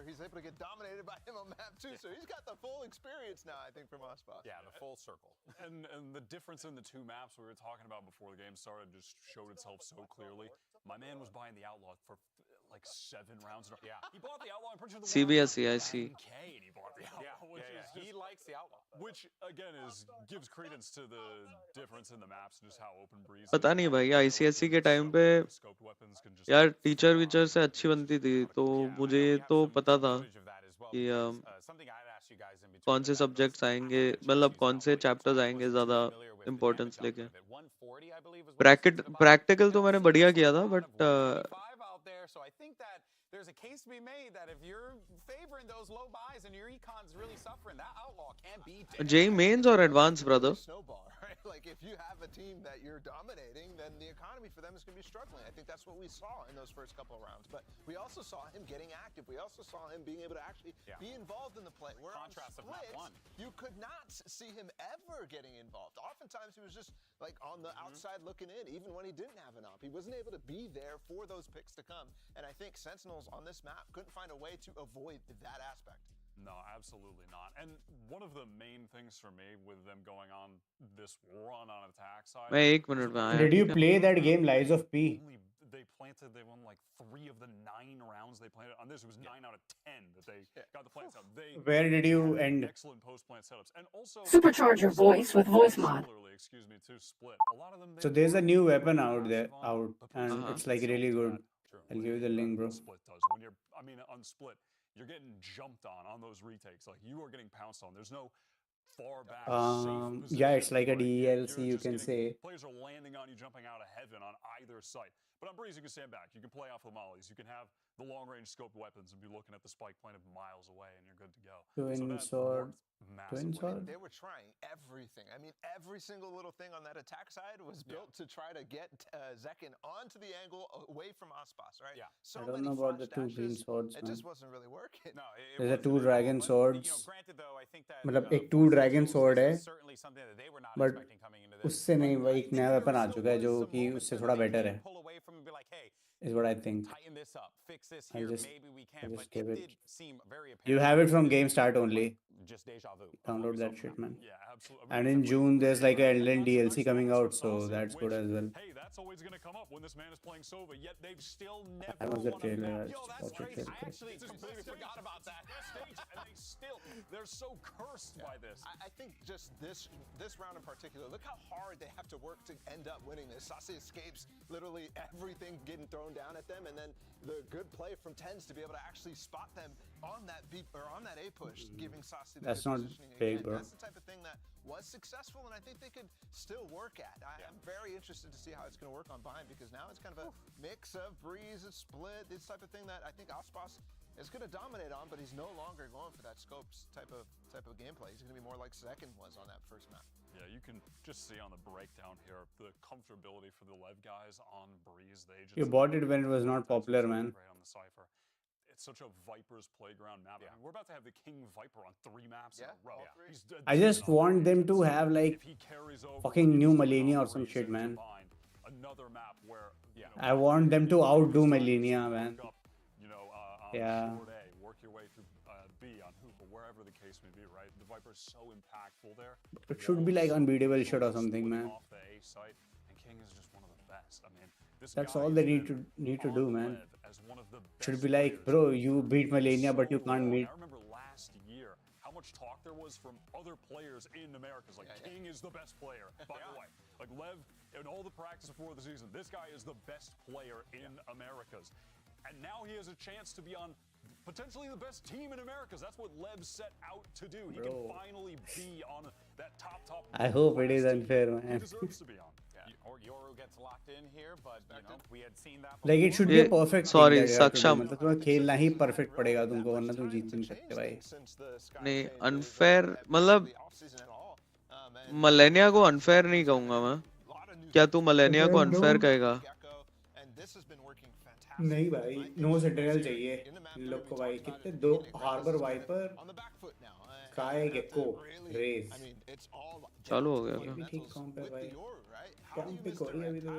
He's able to get dominated by him on map 2, so he's got the full experience now, I think, from Aspas. Yeah, the full circle. And the difference in the two maps we were talking about before the game started just showed itself so clearly. My man was buying the Outlaw for like 7 rounds. Yeah, he bought the Outlaw and purchased the CBSE, I see. and he bought the Outlaw. He likes the Outlaw. Which again gives credence to the difference in the maps and just how open breeze. पता नहीं भाई, ICSE के time पे यार teacher वीचर से अच्छी बनती थी, तो मुझे तो पता था कि कौन से सब्जेक्ट्स आएंगे, मतलब कौन से चैप्टर्स आएंगे ज्यादा इम्पोर्टेंस लेके। प्रैक्टिकल तो मैंने बढ़िया किया था, but So I think that there's a case to be made that if you're favoring those low buys and your econ's really suffering, that Outlaw can be J mains or advanced, brother? Snowball, right? Like if you have a team that you're dominating, then the economy for them is going to be struggling. I think that's what we saw in those first couple of rounds. But we also saw him getting active. We also saw him being able to actually be involved in the play. Where contrast of splits, map 1. You could not see him ever getting involved. Oftentimes he was just like on the outside looking in, even when he didn't have an op. He wasn't able to be there for those picks to come. And I think Sentinels on this map couldn't find a way to avoid that aspect. No, absolutely not. And one of the main things for me with them going on this run on attack side. मैं एक minute में आया। Did you play that game Lies of P? They won like 3 of the 9 rounds they planted on this. It was 9 out of 10 that they got the plants out. Where did you end? Excellent post-plant setups. And also supercharge your voice with voice mod. Excuse me, to Split. A lot of them. So there's a new weapon out, and it's like really good. I'll give you the link, bro. Split does. When you're, on Split, you're getting jumped on those retakes. Like you are getting pounced on. There's no far back. Yeah, it's like a DLC, you can say. Players are landing on you, jumping out of heaven on either side. But on Breeze, you can stand back. You can play off the mollies. You can have the long-range scoped weapons and be looking at the spike planted miles away, and you're good to go. Twin sword. Twin sword? They were trying everything. I mean, every single little thing on that attack side was built to try to get Zekin onto the angle away from Aspas, right? Yeah. So I don't know about the 2 green swords, It man. just wasn't really working. No, There's a 2 dragon swords. Granted, though, I think that मतलब एक 2 dragon sword है but उससे नहीं, वो एक नया weapon आ चुका है जो कि उससे थोड़ा बेटर है is what I think. I'll just give it. You have it from Game Start only. Download that shit, man. And in June there's like a Elden DLC coming out, so that's good as well. Hey, that's always going to come up when this man is playing Sova, yet they've still never That was the won a trailer. match. Just That's watch it crazy. real I quick. actually completely forgot about that. Stage, and they still, they're so cursed by this. I think just this round in particular, look how hard they have to work to end up winning this. Sasi escapes literally everything getting thrown down at them, and then the good play from Tens to be able to actually spot them on that B or on that A push, giving Sasi the That's good not positioning big, again. bro. That's the type of thing that was successful, and I think they could still work at. I'm very interested to see how it's going to work on Bind, because now it's kind of a mix of Breeze, a split, this type of thing that I think Aspas is going to dominate on, but he's no longer going for that scopes type of gameplay. He's going to be more like Zekken was on that first map. Yeah, you can just see on the breakdown here the comfortability for the LEV guys on Breeze. They just You bought it when it was not popular, man. great on the Cypher. It's such a Viper's playground map. I mean, we're about to have the King Viper on 3 maps in a row. He's I just want them to have like if he carries over fucking new Millennia or some shit, man. another map where I want them to outdo Millennia, man. you know on Yeah. short A, work your way through B on hoop or wherever the case may be, right? The Viper is so impactful there. It should be like unbeatable shit or something, man. Off the A site, and King is just one of the best. I mean, this That's guy all has they been need to do, man. LEV as one of the Should best be like, players. bro, you beat Millennia, but you So can't long. beat. I remember last year how much talk there was from other players in Americas. Like, King is the best player, by the way. Like, Lev, in all the practice before the season, this guy is the best player in Americas. And now he has a chance to be on potentially the best team in Americas. That's what Lev set out to do. He can finally be on that top. I hope it is unfair, man. He deserves to be on. Or Yoru gets locked in here, but you know, we had seen that Like it should be a perfect team sorry, that you have to do. Saksham. मतलब तुम्हें खेलना ही perfect पड़ेगा तुमको, वरना तुम जीत नहीं सकते भाई. नहीं अनफेयर मतलब मलेनिया को अनफेयर नहीं कहूंगा मैं. क्या तू मलेनिया को अनफेयर कहेगा? नहीं भाई, नो सेंटिनल चाहिए इन लोग को भाई. कितने दो Harbor Viper, Skye Gekko, Raze. चालू हो गया क्या? ठीक कॉम्प है भाई. कॉम्प पिक हो रही है अभी तो.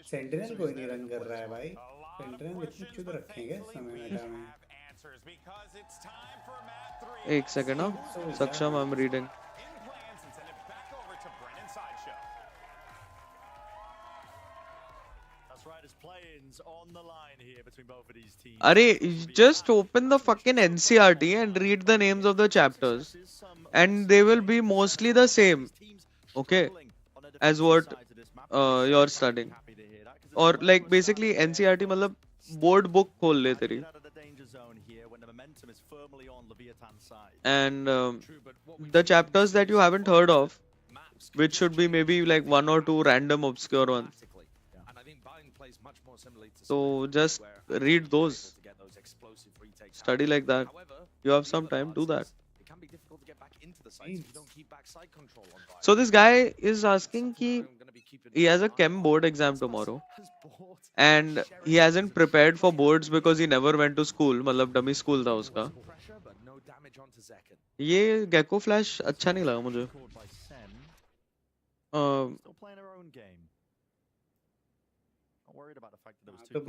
सेंटिनल कोई नहीं रन कर रहा है भाई. सेंटिनल इतने चुद रखेंगे इस समय मेटा में. एक सेकंड ना सक्षम आई एम रीडिंग. अरे just open the fucking NCRT and read the names of the chapters and they will be mostly the same, okay, as what you're studying. or like basically NCRT मतलब board book खोल ले तेरी. And the chapters that you haven't heard of, which should be maybe like 1 or 2 random obscure ones. So just read those. Study like that. You have some time, do that. So this guy is asking कि he has a chem board exam tomorrow and he hasn't prepared for boards because he never went to school. मतलब dummy school था उसका. ये gecko flash अच्छा नहीं लगा मुझे.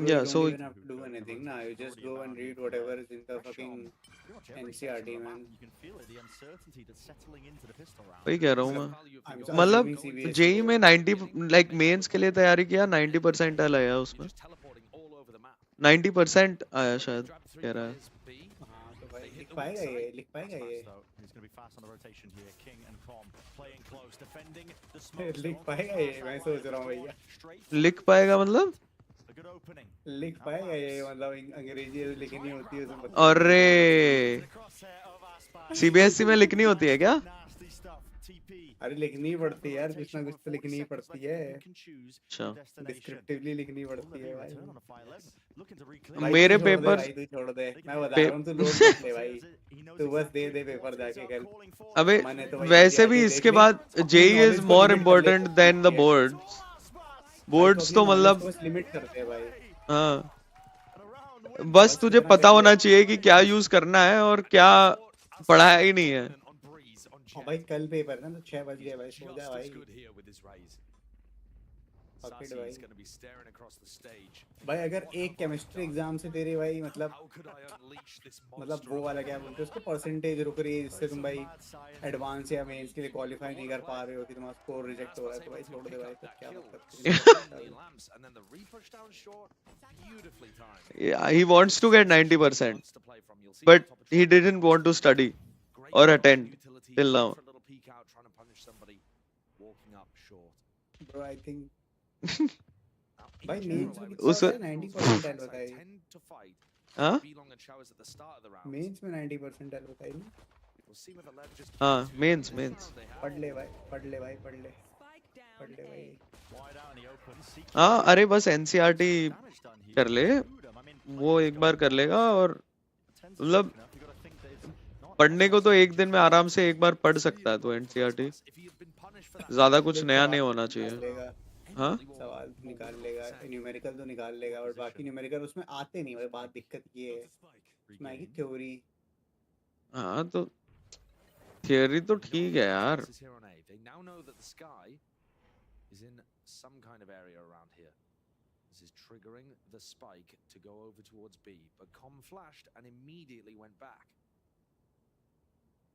Yeah, so you don't have to do anything now. You just go and read whatever is in the fucking NCRT, man. वही कह रहा हूँ मैं. मतलब जेई में 90 like mains के लिए तैयारी किया, 90% आया उसमें. 90% आया शायद कह रहा है. लिख पाएगा ये. लिख पाएगा ये, मैं सोच रहा हूँ भैया. लिख पाएगा मतलब? लिख पाएगा ये, मतलब अंग्रेजी लिखनी होती है उसमें. अरे सीबीएसई में लिखनी होती है क्या? अरे लिखनी ही पड़ती है यार, कुछ ना कुछ तो लिखनी ही पड़ती है. अच्छा. डिस्क्रिप्टिवली लिखनी पड़ती है भाई. मेरे पेपर तू छोड़ दे, मैं बता रहा हूँ, तू लोड मत ले भाई. तू बस दे पेपर जाके कल. अबे वैसे भी इसके बाद JEE is more important than the boards. Boards तो मतलब लिमिट करते हैं भाई. हाँ, बस तुझे पता होना चाहिए कि क्या यूज करना है और क्या पढ़ाया ही नहीं है. भाई कल पेपर है ना, तो 6 बज गए भाई, सो जा भाई. Fuck it भाई. भाई अगर एक केमिस्ट्री एग्जाम से तेरे भाई मतलब वो वाला क्या बोलते हैं उसको, परसेंटेज रुक रही है, जिससे तुम भाई एडवांस या मेंस के लिए क्वालिफाई नहीं कर पा रहे हो, कि तुम्हारा स्कोर रिजेक्ट हो रहा है, तो भाई छोड़ दे भाई, फिर क्या मतलब. Yeah, he wants to get 90%, but he didn't want to study or attend till now. Bro, I think भाई मेंस में उस 90% एल बताई. हाँ मेंस में 90% एल बताई ना. हाँ मेंस पढ़ ले भाई, पढ़ ले भाई, पढ़ ले भाई. हाँ अरे बस एनसीईआरटी कर ले, वो एक बार कर लेगा, और मतलब पढ़ने को तो एक दिन में आराम से एक बार पढ़ सकता है, तो एनसीईआरटी ज्यादा कुछ नया नहीं होना चाहिए. हाँ सवाल निकाल लेगा, न्यूमेरिकल तो निकाल लेगा, और बाकी न्यूमेरिकल उसमें आते नहीं भाई. बात दिक्कत ये है उसमें आएगी थ्योरी. हाँ तो थियरी तो ठीक है यार. Some kind of area around here. This is triggering the spike to go over towards B, but Com flashed and immediately went back.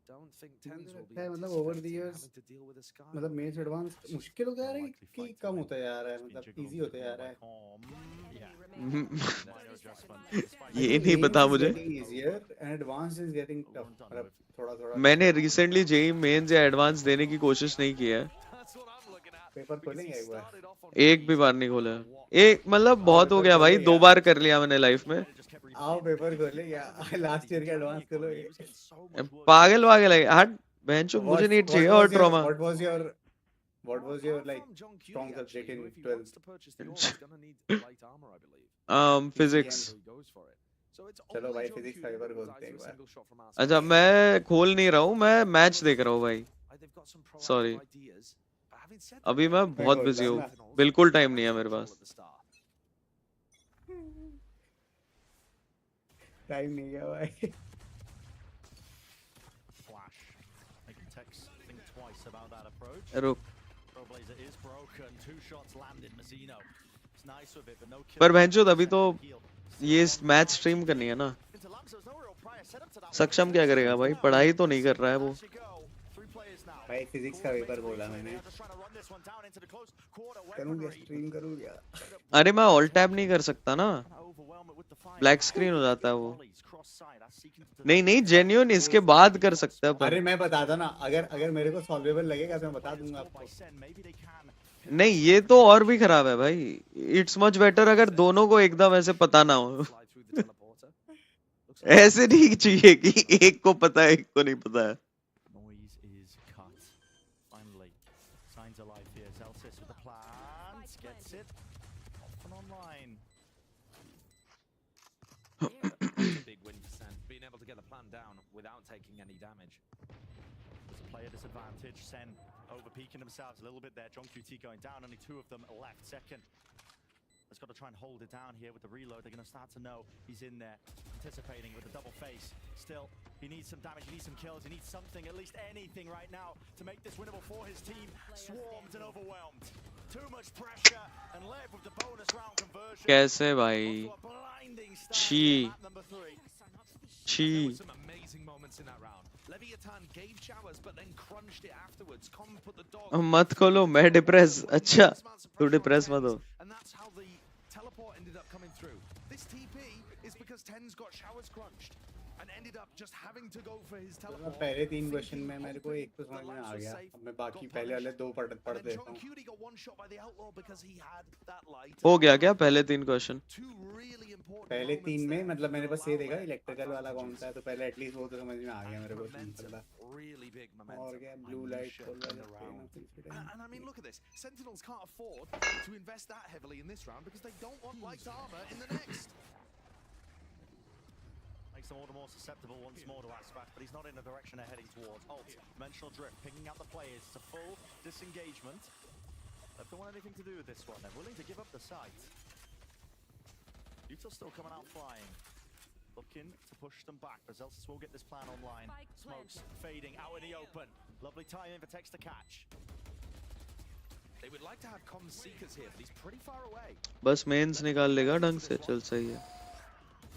Don't think Tens will be मतलब over the years having to deal with a sky. मतलब mains advance मुश्किल हो जा रहा है कि कम होता जा रहा है, मतलब इजी होता जा रहा है. ये नहीं पता मुझे. easier and advanced is getting tough. मतलब थोड़ा मैंने रिसेंटली जेई मेंस या एडवांस देने की कोशिश नहीं की है. पेपर खोलेंगे एक बार. एक भी बार नहीं खोला. एक मतलब बहुत हो गया भाई, 2 बार कर लिया मैंने लाइफ में. आओ पेपर खोले या लास्ट ईयर का एडवांस करो. पागल है हट बेंचो, मुझे नहीं चाहिए और trauma. What was your like strong subject in 12th? Physics. चलो भाई फिजिक्स का पेपर खोलते हैं एक बार. अच्छा मैं खोल नहीं रहा हूँ, मैं मैच देख रहा हूँ भाई. सॉरी अभी मैं बहुत बिजी हूँ, बिल्कुल टाइम नहीं है मेरे पास. टाइम नहीं है भाई. रुक. पर भैंचो अभी तो ये मैच स्ट्रीम करनी है ना. सक्षम क्या करेगा भाई, पढ़ाई तो नहीं कर रहा है वो. भाई फिजिक्स का पेपर बोला मैंने, करूँगा स्ट्रीम करूँगा. अरे मैं ऑल टैब नहीं कर सकता ना, ब्लैक स्क्रीन हो जाता है वो. नहीं जेन्युइन इसके बाद कर सकता है. अरे मैं बताता ना, अगर मेरे को सॉल्वेबल लगेगा तो मैं बता दूंगा आपको. नहीं ये तो और भी खराब है भाई. इट्स मच बेटर अगर दोनों को एकदम ऐसे पता ना हो. ऐसे नहीं चाहिए कि एक को पता है एक को नहीं पता है. Big win for Sen, being able to get the plan down without taking any damage. There's a player disadvantage. Sen over-peaking themselves a little bit there. John QT going down, only 2 of them left. Second has got to try and hold it down here with the reload. They're going to start to know he's in there, anticipating with the double face. Still, he needs some damage, he needs some kills, he needs something, at least anything right now to make this winnable for his team. Swarmed and overwhelmed. Too much pressure, and LEV with the bonus round conversion. कैसे भाई? छी. Some amazing moments in that round. Leviathan gave showers but then crunched it afterwards. Com put the dog. मत खोलो, मैं depress. अच्छा तू depress मत हो. And that's how the teleport ended up coming through. This TP is because Ten's got showers crunched and ended up just having to go for his teleport. पहले 3 question में मेरे को एक तो समझ में आ गया. अब मैं बाकी पहले वाले 2 पढ़ देता हूं. हो गया क्या पहले 3 क्वेश्चन? पहले 3 में मतलब मैंने बस ये देखा इलेक्ट्रिकल वाला कौन सा है, तो पहले एटलीस्ट वो तो समझ में आ गया मेरे को. और क्या ब्लू लाइट खोल रहा है. And I mean look at this. Sentinels can't afford to invest that heavily in this round because they don't want light armor in the next. Makes them all the more susceptible once more to Aspas, but he's not in the direction they're heading towards. Ult, dimensional drift, picking out the players. It's a full disengagement. They don't want anything to do with this one. They're willing to give up the site. Utah's still coming out flying. looking to push them back, but Zelsis will get this plan online. Smokes fading out in the open. Lovely timing for Tex to catch. They would like to have comm seekers here, but he's pretty far away. बस mains निकाल लेगा ढंग से, चल सही है.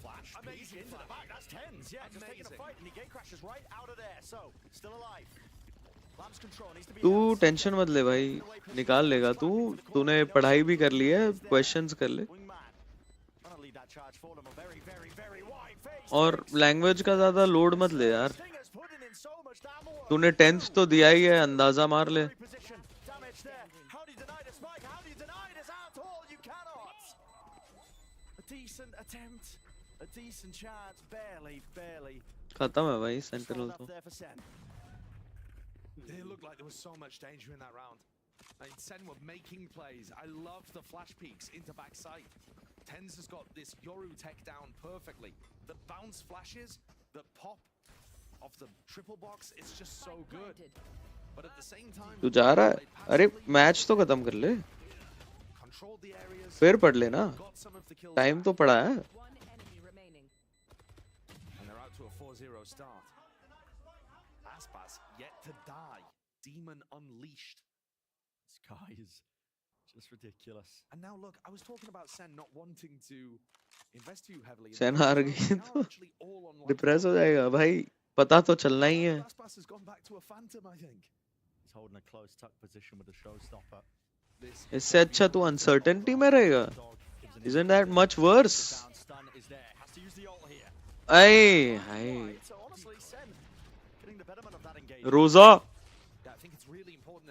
Flash peek into the back. That's tens. Yeah, just taking a fight, and the gate crashes right out of there. So still alive. Lamb's control needs to be. तू tension मत ले भाई, निकाल लेगा तू. तूने पढ़ाई भी कर ली है, क्वेश्चंस कर ले. और लैंग्वेज का ज्यादा लोड मत ले यार. तूने 10th तो दिया ही है, अंदाजा मार ले. Decent attempt, a decent chance, barely. खत्म है भाई सेंट्रल तो. It looked like there was so much danger in that round. And Sen were making plays. I love the flash peeks into backside. Tens has got this Yoru tech down perfectly. The bounce flashes, the pop of the triple box, it's just so good. But at the same time, तू जा रहा है? अरे match तो खत्म कर ले. फिर पढ़ लेना. टाइम तो पड़ा है. And they're out to a 4-0 start. Aspas yet to die. Demon unleashed. This guy is just ridiculous. And now look, I was talking about Sen not wanting to invest too heavily. Sen हार गई तो depress हो जाएगा भाई. पता तो चलना ही है. Aspas has gone back to a phantom, I think. He's holding a close tuck position with the showstopper. इससे अच्छा तू अनसर्टेनिटी में रहेगा. Isn't that much worse? Ay, ay. रोजा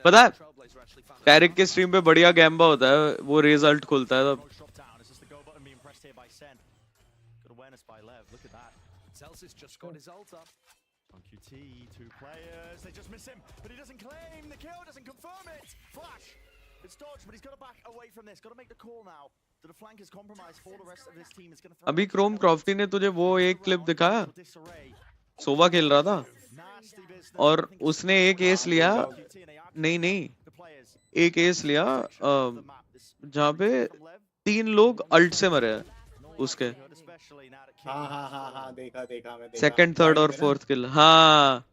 पता है कैरिक के स्ट्रीम पे बढ़िया गैम्बा होता है, वो रिजल्ट खुलता है तब. Celsius just got his ult up. On QT, 2 players, they just miss him, but he doesn't claim the kill, doesn't confirm it. Flash, it's dodged, but he's got to back away from this, got to make the call now. The flank is compromised for the rest of his team. It's going to. अभी Chrome क्रॉफ्टी ने तुझे वो एक clip दिखाया. सोवा खेल रहा था और उसने एक एस लिया. नहीं एक एस लिया जहाँ पे 3 लोग अल्ट से मरे हैं उसके. हाँ देखा मैं. सेकंड, थर्ड और फोर्थ किल. हाँ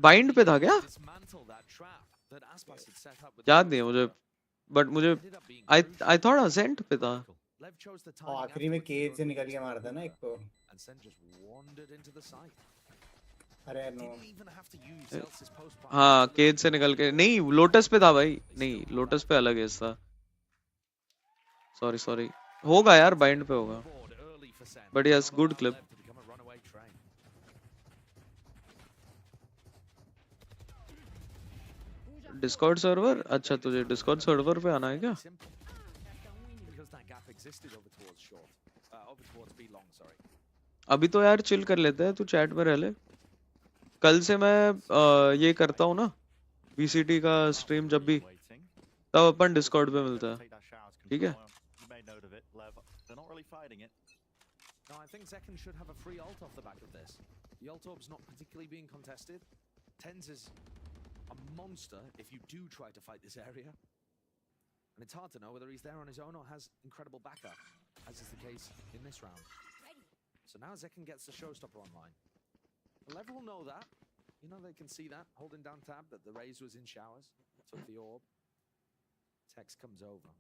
बाइंड पे था क्या? याद नहीं है मुझे, बट मुझे आई थॉट असेंट पे था. आखिरी में केज से निकल के मारता ना एक को. अरे नो. हाँ केज से निकल के नहीं, लोटस पे था भाई. नहीं लोटस पे अलग है था. सॉरी होगा यार, बाइंड पे होगा. But yes good clip. Discord server. अच्छा तुझे डिस्कॉर्ड सर्वर पे आना है क्या? अभी तो यार चिल कर लेते हैं, तू चैट में रह ले. कल से मैं ये करता हूँ ना VCT का स्ट्रीम, जब भी तब अपन डिस्कॉर्ड पे मिलता है. ठीक है. No, I think Zekken should have a free ult off the back of this. The ult orb's not particularly being contested. Tens is a monster if you do try to fight this area. And it's hard to know whether he's there on his own or has incredible backup, as is the case in this round. So now Zekken gets the showstopper online. The LEV will know that. You know, they can see that, holding down tab, that the Raze was in showers, took the orb. Tex comes over.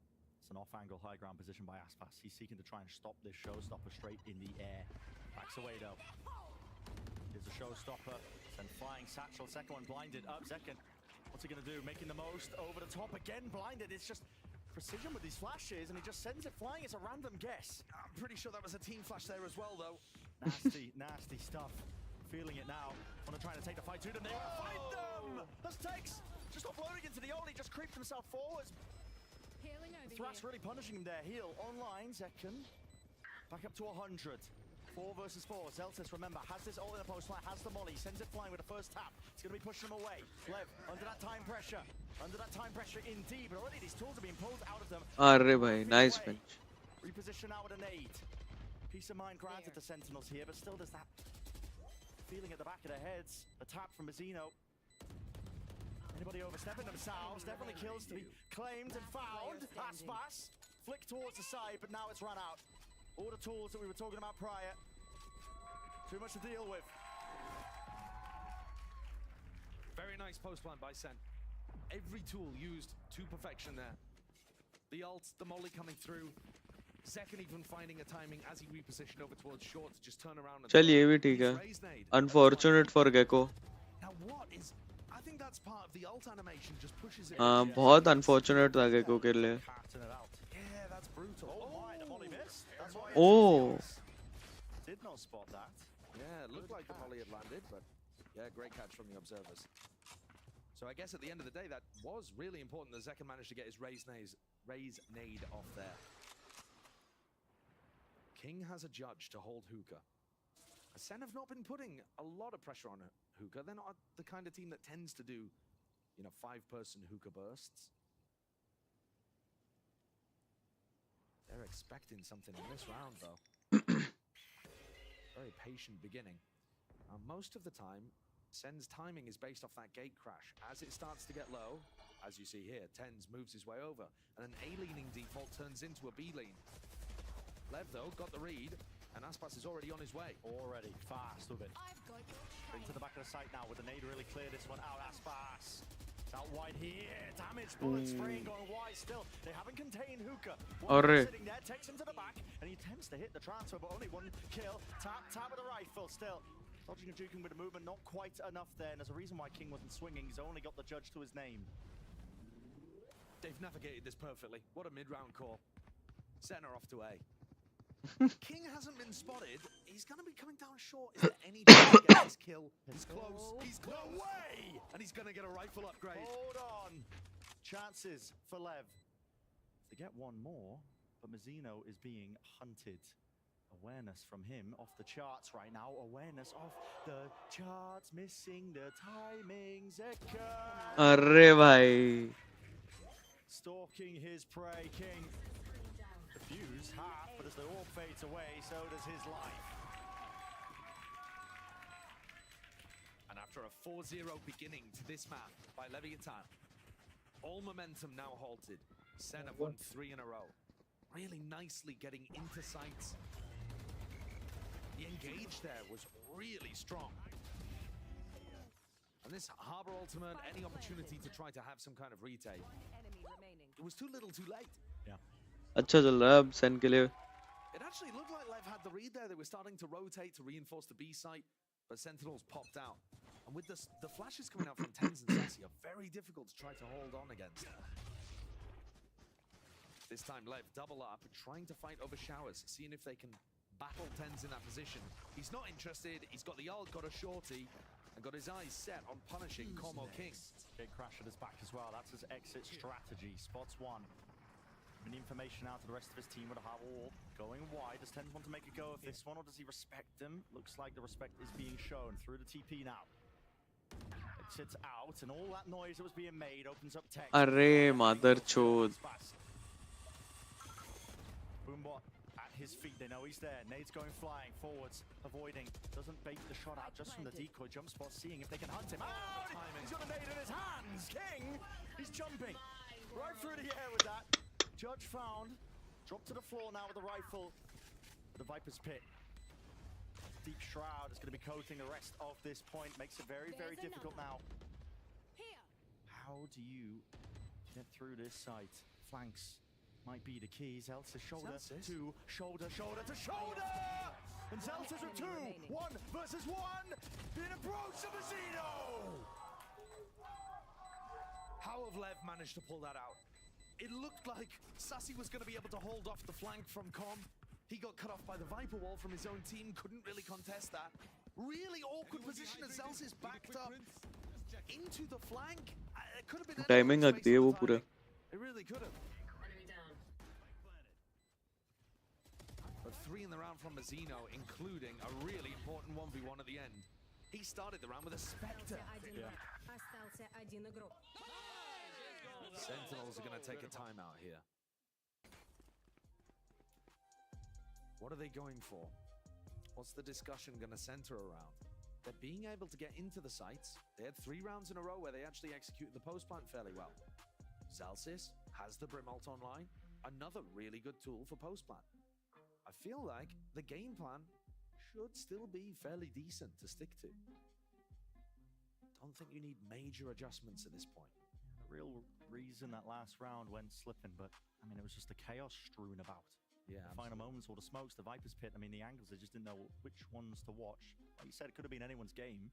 It's an off-angle high ground position by Aspas. He's seeking to try and stop this showstopper straight in the air. Backs away though. Here's a showstopper. Then flying satchel. Second one blinded up. Zekken, what's he gonna do? Making the most over the top again. Blinded. It's just precision with these flashes, and he just sends it flying. It's a random guess. I'm pretty sure that was a team flash there as well, though. Nasty stuff. Feeling it now. Want to try to take the fight to them. They want to fight them. That's Tex. Just offloading into the ult. He just creeped himself forwards. Thrash really punishing him there. Heal online. Zekken back up to 100. 4 versus 4. Zeltis, remember, has this ult in a post flight, has the molly, sends it flying with the first tap. It's going to be pushing him away. Lev, under that time pressure. Under that time pressure indeed, but already these tools are being pulled out of them. Arre bhai, nice bench. Reposition now with a nade. Peace of mind granted to Sentinels here, but still there's that feeling at the back of their heads. A tap from Mazino. Anybody overstepping themselves? Definitely kills to be claimed and found. Aspas flick towards the side, but now it's run out. All the tools that we were talking about prior. Too much to deal with. Very nice post plant by SEN. Every tool used to perfection there. The ult, the molly coming through. Zekken even finding a timing as he repositioned over towards short to just turn around and चल ये भी ठीक है. Unfortunate for Gecko. Now what is, I think that's part of the ult animation, just pushes it. हाँ बहुत unfortunate था Gecko के लिए. Yeah, that's brutal. Oh my, the molly missed. That's why Oh. Did not spot that. Yeah, it looked like the molly had landed, but yeah, great catch from the observers. So I guess at the end of the day, that was really important that Zekken managed to get his raise nade off there. King has a judge to hold Hookah. SEN have not been putting a lot of pressure on Hookah. They're not the kind of team that tends to do, you know, 5-person Hookah bursts. They're expecting something in this round, though. Very patient beginning. Most of the time, SEN's timing is based off that gate crash. As it starts to get low, as you see here, TenZ moves his way over, and an A-leaning default turns into a B-lean. Lev, though, got the read, and Aspas is already on his way. Already fast with it. Bring to the back of the site now with the nade really clear this one out. Aspas. It's out wide here. Damage, bullet spraying going wide still. They haven't contained Hookah. One sitting there, takes him to the back, and he attempts to hit the transfer, but only one kill. Tap with the rifle still. Dodging and juking with the movement, not quite enough there, and there's a reason why King wasn't swinging. He's only got the judge to his name. They've navigated this perfectly. What a mid-round call. Center off to A. King hasn't been spotted. He's going to be coming down short. Is there any chance to get this kill? He's close. He's close. No way! And he's going to get a rifle upgrade. Hold on. Chances for Lev. They get one more, but Mazzino is being hunted. Awareness from him off the charts right now. Awareness off the charts. Missing the timing. Zekken. अरे भाई. Stalking his prey, King. The fuse half, but as the orb fades away, so does his life. And after a 4-0 beginning to this map by Leviathan, all momentum now halted. SEN have won 3 in a row. Really nicely getting into sights. The engage there was really strong. And this Harbor ultimate, any opportunity to try to have some kind of retake. It was too little too late. Yeah. अच्छा चल रहा है अब SEN के लिए. It actually looked like Lev had the read there. They were starting to rotate to reinforce the B site, but Sentinels popped out. And with the flashes coming out from TenZ and Sassy are very difficult to try to hold on against. This time Lev double up, trying to fight over showers, seeing if they can battle TenZ in that position. He's not interested. He's got the ult, got a shorty, and got his eyes set on punishing Como King. Big crash at his back as well. That's his exit strategy. Spots one. And information out to the rest of his team with a hard wall. Going wide. Does TenZ want to make a go of this one, or does he respect them? Looks like the respect is being shown through the TP now. Exits out, and all that noise that was being made opens up tech. अरे mother chod. Boombot at his feet. They know he's there. Nade's going flying forwards, avoiding. Doesn't bait the shot out just from the decoy jump spot, seeing if they can hunt him. Oh, he's got a nade in his hands. King, he's jumping right through the air with that. Judge found. Dropped to the floor now with the rifle. The Viper's pit. Deep Shroud is going to be coating the rest of this point. Makes it very, very difficult now. How do you get through this site? Flanks might be the key. Zelt's shoulder to shoulder, shoulder to shoulder! And Zelt's with 2! 1 versus 1! Being approached to Mazzino! How have Lev managed to pull that out? It looked like Sassy was going to be able to hold off the flank from Com. He got cut off by the Viper wall from his own team, couldn't really contest that. Really awkward position as Zelt's is backed up into the flank. It could have been Timing agti hai wo pura. It really could have. But 3 in the round from Mazzino, including a really important 1v1 at the end. He started the round with a Spectre. Yeah. Sentinels are going to take a timeout here. What are they going for? What's the discussion going to center around? They're being able to get into the sites. They had 3 rounds in a row where they actually executed the post plant fairly well. Zalsis has the Brim ult online. Another really good tool for post plant. I feel like the game plan should still be fairly decent to stick to. Don't think you need major adjustments at this point. The real reason that last round went slipping, but I mean, it was just the chaos strewn about. Yeah, the final moments, all the smokes, the Viper's Pit. I mean, the angles, they just didn't know which ones to watch. Like you said, it could have been anyone's game.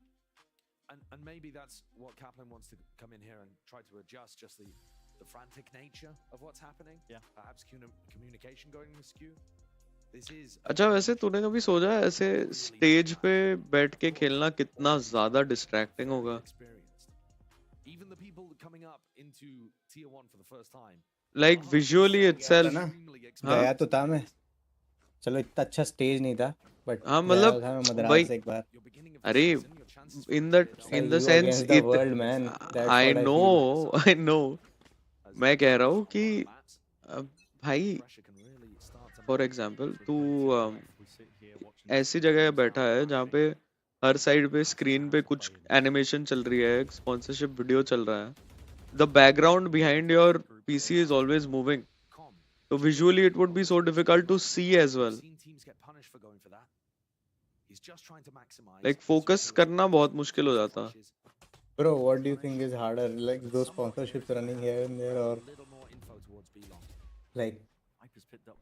And maybe that's what Kaplan wants to come in here and try to adjust just the frantic nature of what's happening. Yeah. Perhaps communication going askew. This is. अच्छा वैसे तूने कभी सोचा है ऐसे stage पे बैठ के खेलना कितना ज़्यादा डिस्ट्रैक्टिंग होगा? Even the people coming up into tier 1 for the first time. Like visually itself. गया तो था मैं. चलो इतना अच्छा स्टेज नहीं था, but हाँ मतलब भाई अरे in the sense it world, man. I know मैं कह रहा हूँ कि भाई for example तू ऐसी जगह बैठा है जहाँ पे हर साइड पे स्क्रीन पे कुछ एनिमेशन चल रही है, स्पॉन्सरशिप वीडियो चल रहा है, the background behind your PC is always moving, so visually it would be so difficult to see as well. Like focus करना बहुत मुश्किल हो जाता. Bro, what do you think is harder, like those sponsorships running here and there, or like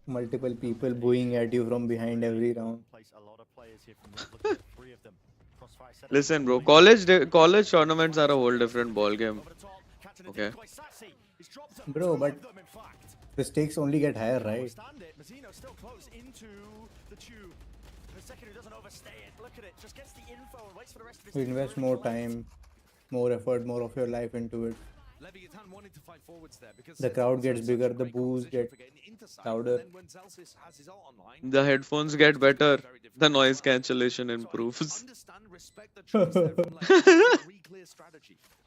multiple people booing at you from behind every round? Listen bro, college tournaments are a whole different ball game. Okay. Bro, but the stakes only get higher, right? You invest more time, more effort, more of your life into it. The crowd gets bigger, the boos get louder. The headphones get better, the noise cancellation improves.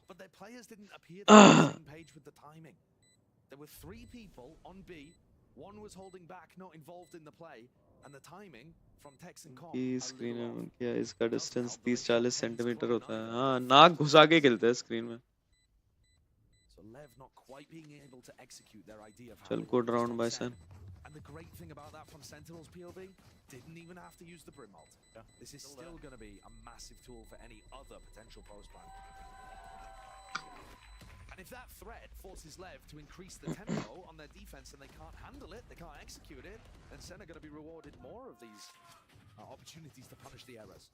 But their players didn't appear to be on the same page with the timing. There were 3 people on B, one was holding back, not involved in the play, and the timing from Tex and Com. की screen में क्या इसका distance 30-40 centimetre होता है. हाँ, नाक घुसा के खेलते हैं स्क्रीन में. So LEV not quite being able to execute their idea of how. चल good round by SEN. And the great thing about that from Sentinel's POV, didn't even have to use the Brim ult. Yeah. This is still going to be a massive tool for any other potential post plan. And if that threat forces LEV to increase the tempo on their defense and they can't handle it, they can't execute it, then SEN are going to be rewarded more of these opportunities to punish the errors.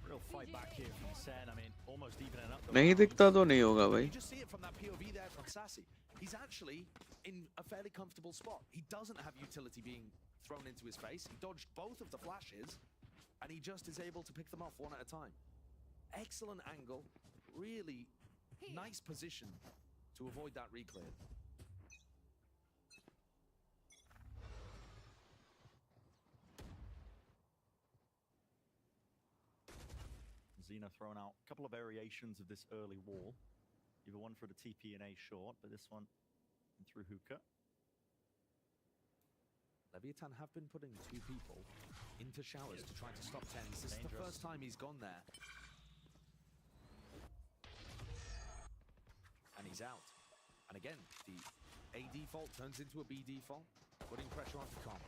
Real fight back here from SEN. I mean, almost evening up. नहीं दिखता तो नहीं होगा भाई. You just see it from that POV there from Sassy. He's actually in a fairly comfortable spot. He doesn't have utility being thrown into his face. He dodged both of the flashes, and he just is able to pick them off one at a time. Excellent angle, really nice position to avoid that reclear. Xena throwing out a couple of variations of this early wall. Either one for the TP and A short, but this one through hookah. Leviathan have been putting 2 people into showers to try to stop TenZ. This is the first time he's gone there. And he's out. And again, the A default turns into a B default, putting pressure onto Com.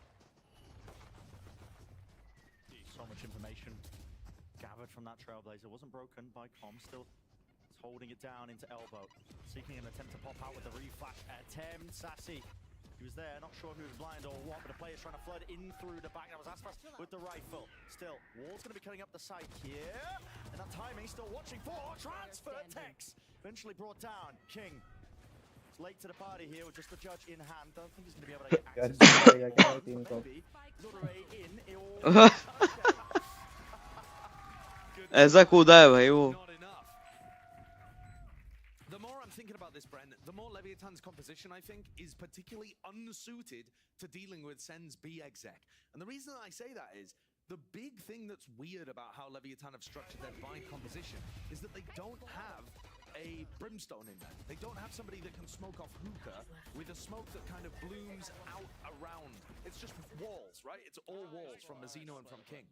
So much information gathered from that Trailblazer. Wasn't broken by Com, still holding it down into elbow. Seeking an attempt to pop out with the reflash attempt. Sassy, he was there, not sure who was blind or what, but the player's trying to flood in through the back. That was Aspas with the rifle. Still, Wall's going to be cutting up the side here. And that timing, still watching for transfer. Tex eventually brought down. King is late to the party here with just the judge in hand. Don't think he's going to be able to get access. Maybe. Zurre in. ऐसा कूदा है भाई वो. The more I'm thinking about this, Bren, the more Leviathan's composition, I think, is particularly unsuited to dealing with SEN's B exec. And the reason I say that is, the big thing that's weird about how Leviathan have structured their bind composition is that they don't have a brimstone in there. They don't have somebody that can smoke off hookah with a smoke that kind of blooms out around. It's just walls, right? It's all walls from Mazzino and from King.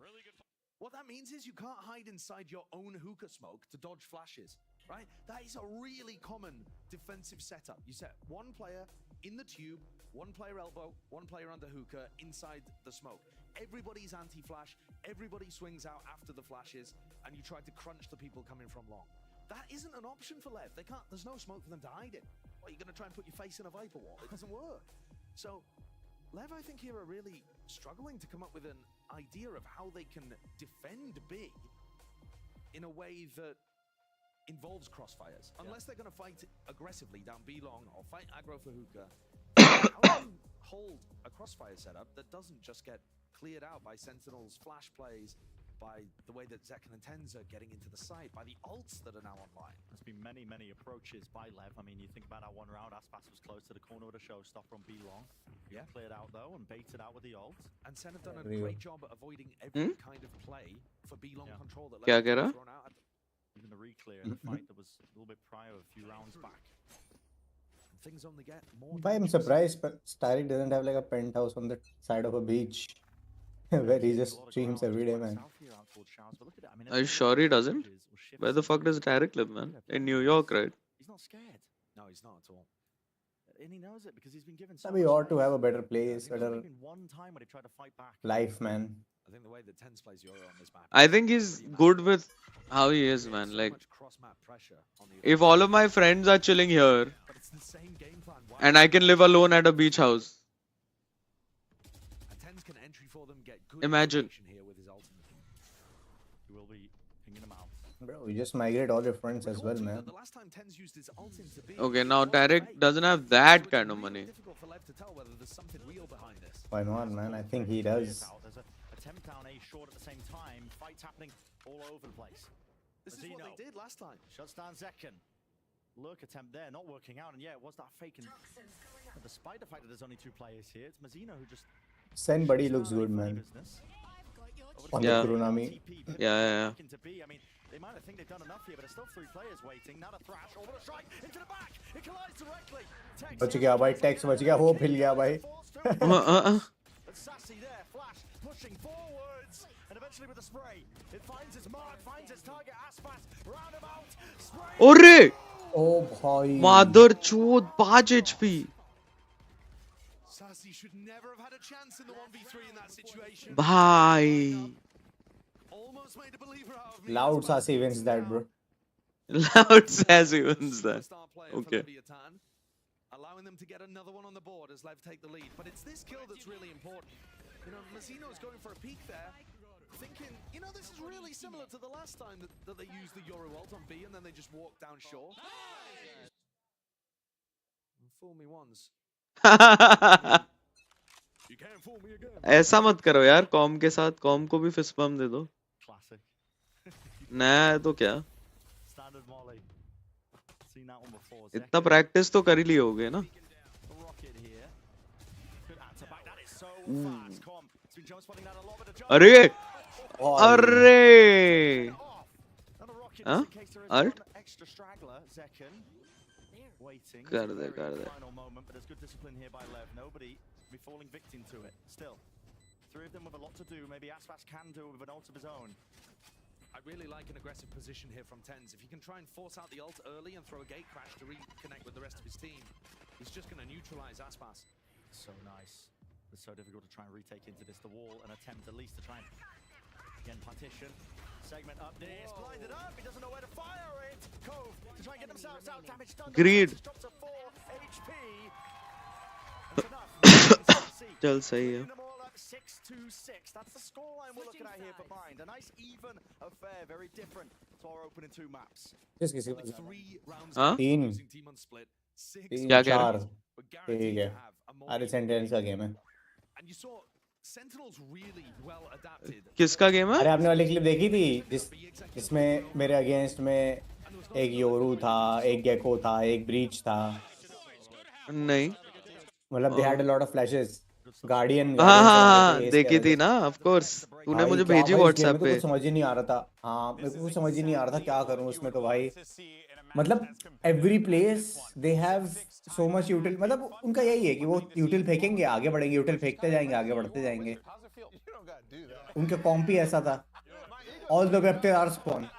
What that means is you can't hide inside your own hookah smoke to dodge flashes, right? That is a really common defensive setup. You set one player in the tube One player elbow, one player under hookah, inside the smoke. Everybody's anti-flash, everybody swings out after the flashes, and you try to crunch the people coming from long. That isn't an option for LEV. They can't, there's no smoke for them to hide in. What, you're going to try and put your face in a Viper wall? It doesn't work. So, LEV, I think, here are really struggling to come up with an idea of how they can defend B in a way that involves crossfires. Unless they're going to fight aggressively down B long or fight aggro for hookah, how do you hold a crossfire setup that doesn't just get cleared out by Sentinel's flash plays, by the way that Zekken and Tens are getting into the site, by the ults that are now online? There's been many approaches by LEV. I mean, you think about that one round, Aspas was close to the corner of the showstopper on B long. Yeah. Cleared out though and baited out with the ult. And Sen have done a great job at avoiding every kind of play for B long control that क्या LEV कह रहा? have thrown out at them. Even the reclear in the fight that was a little bit prior, a few rounds back. Things only get more. Why I'm surprised, but Starik doesn't have like a penthouse on the side of a beach where he just streams every day, man. Are you sure he doesn't? Where the fuck does Tarek live, man? In New York, right? He's not scared. No, he's not at all. And he knows it because he's been given so We much ought to space. have a better place, There's better only been one time when he tried to fight back. life, man. I think the way that Tens plays Euro on this map. I think he's good with how he is, man. Like, Cross-map pressure on the if all of my friends are chilling here, but it's the same game plan. Why and I can live alone at a beach house, Tens can entry for them, get good imagine. information here with his ultimate. He will be pinging him out. Bro, you just migrate all your friends as well, man. The last time Tens used his ult into B, Okay, now Tarek doesn't have that kind of money. difficult for LEV to tell whether there's something real behind this. Why not, man? I think he does. There's a attempt down A short at the same time. Fights happening all over the place. This is what they did last time. Shuts down Zekken. Lurk attempt there, not working out, and yeah, it was that fake. And despite the fact that there's only two players here, it's Mazino who just Sen buddy looks good, man. On Yeah. the Kurunami. Yeah. into B. I mean, they might think they've done enough here, but there's still three players waiting. Now the thrash, over the strike, into the back. It collides directly. बच गया भाई, tax बच गया, hope हिल गया भाई. But Sassy there, flash, pushing forwards, and eventually with the spray, it finds its mark, finds its target, Aspas, roundabout, spray. Orre! Oh भाई. Mother chod 5 HP. Sassy should never have had a chance in the 1v3 in that situation. Bhai. Almost made a believer out of me. Loud Sassy wins that, bro. Loud says he wins that. Star player for Okay. Leviathan, allowing them to get another one on the board as LEV take the lead. But it's this kill that's really important. You know, Mazino's going for a peek there, thinking, you know, this is really similar to the last time that they used the Euro ult on B and then they just walked down shore. Fool me once. You can't fool me again. ऐसा मत करो यार, com के साथ com को भी fist बम दे दो. Classic. नया तो क्या? Standard Molly. Seen that one before. इतना प्रैक्टिस तो कर ही लिए होगे ना? Rocket here. Good answer back. That is so fast. Com. It's been jump spotting that a lot with the jump. अरे! Oh, अरे! Another rocket Huh? just in case there is Alt? one extra straggler. Zekken waiting. कर It's a they, very कर दे. final moment, but there's good discipline here by LEV. Nobody be falling victim to it. Still, three of them with a lot to do. Maybe Aspas can do it with an ult of his own. I really like an aggressive position here from Tens. If he can try and force out the ult early and throw a gate crash to reconnect with the rest of his team, he's just going to neutralize Aspas. So nice. It's so difficult to try and retake into this. The wall, an attempt at least to try and again partition. Segment up there. It's blinded up. He doesn't know where to fire it. Cove to try and get themselves out. Damage done. Greed. Drops to 4 HP. That's enough. चल सही है. 6-6. That's the scoreline we're looking at here for Mind. A nice even affair, very different to our opening two maps. Just किसी को 3 rounds हाँ? तीन losing team on split. 6 क्या कह रहा चार है? were guaranteed ठीक to है. have a more अरे सेंटेंस का गेम है. And you saw Sentinels really well adapted. किसका गेम है? अरे आपने वाली क्लिप देखी थी जिसमें मेरे अगेंस्ट में एक योरू था, एक गेको था, एक ब्रीच था. नहीं. मतलब they had a lot of flashes. Guardian हाँ, देखी थी ना, of course. तूने मुझे भेजी WhatsApp पे. कुछ समझ ही नहीं आ रहा था. हाँ, मेरे को कुछ समझ ही नहीं आ रहा था क्या करूँ उसमें तो भाई. मतलब every place they have so much util. मतलब उनका यही है कि वो util फेंकेंगे, आगे बढ़ेंगे, util फेंकते जाएंगे, आगे बढ़ते जाएंगे. उनका कॉम्प ही ऐसा था. All the vectors are spawn.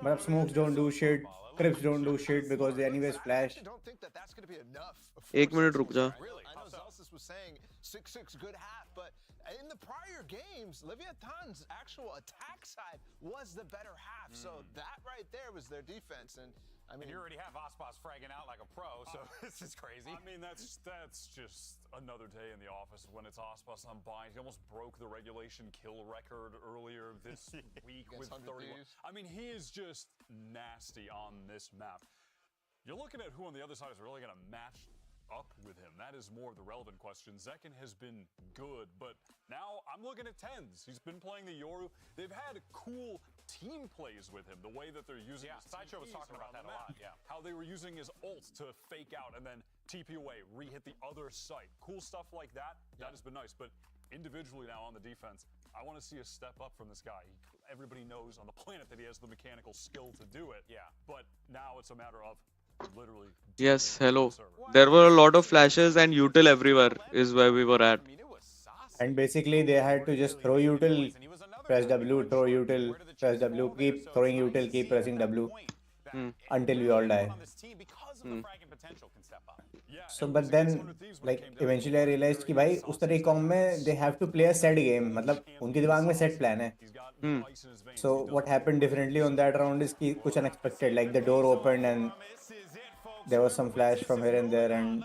मतलब smokes don't do shit. Crips don't do shit because they anyways flash. I don't think that that's going to be enough 1 minute रुक जा. Really? I know Zelsis was saying 6-6 good half, but in the prior games, Leviathan's actual attack side was the better half. So that right there was their defense. And I mean, And you already have Aspas fragging out like a pro, so this is crazy. I mean, that's just another day in the office when it's Aspas on bind. He almost broke the regulation kill record earlier this week with 31. I mean, he is just nasty on this map. You're looking at who on the other side is really going to match up with him. That is more of the relevant question. Zekken has been good, but now I'm looking at TenZ. He's been playing the Yoru. They've had cool team plays with him. The way that they're using his Sideshow was talking about that a lot, yeah. How they were using his ult to fake out and then TP away, re-hit the other site. Cool stuff like that. That has been nice. But individually now on the defense, I want to see a step up from this guy. Everybody knows on the planet that he has the mechanical skill to do it. Yeah. But now it's a matter of literally. Yes, hello. There were a lot of flashes and util everywhere is where we were at. And basically they had to just throw util, press W, throw util, press W, keep throwing util, keep pressing W until we all die. So but then like eventually I realized कि भाई उस तरह की com में they have to play a set game. मतलब उनके दिमाग में set plan है. So what happened differently on that round is कि कुछ unexpected, like the door opened and there was some flash from here and there and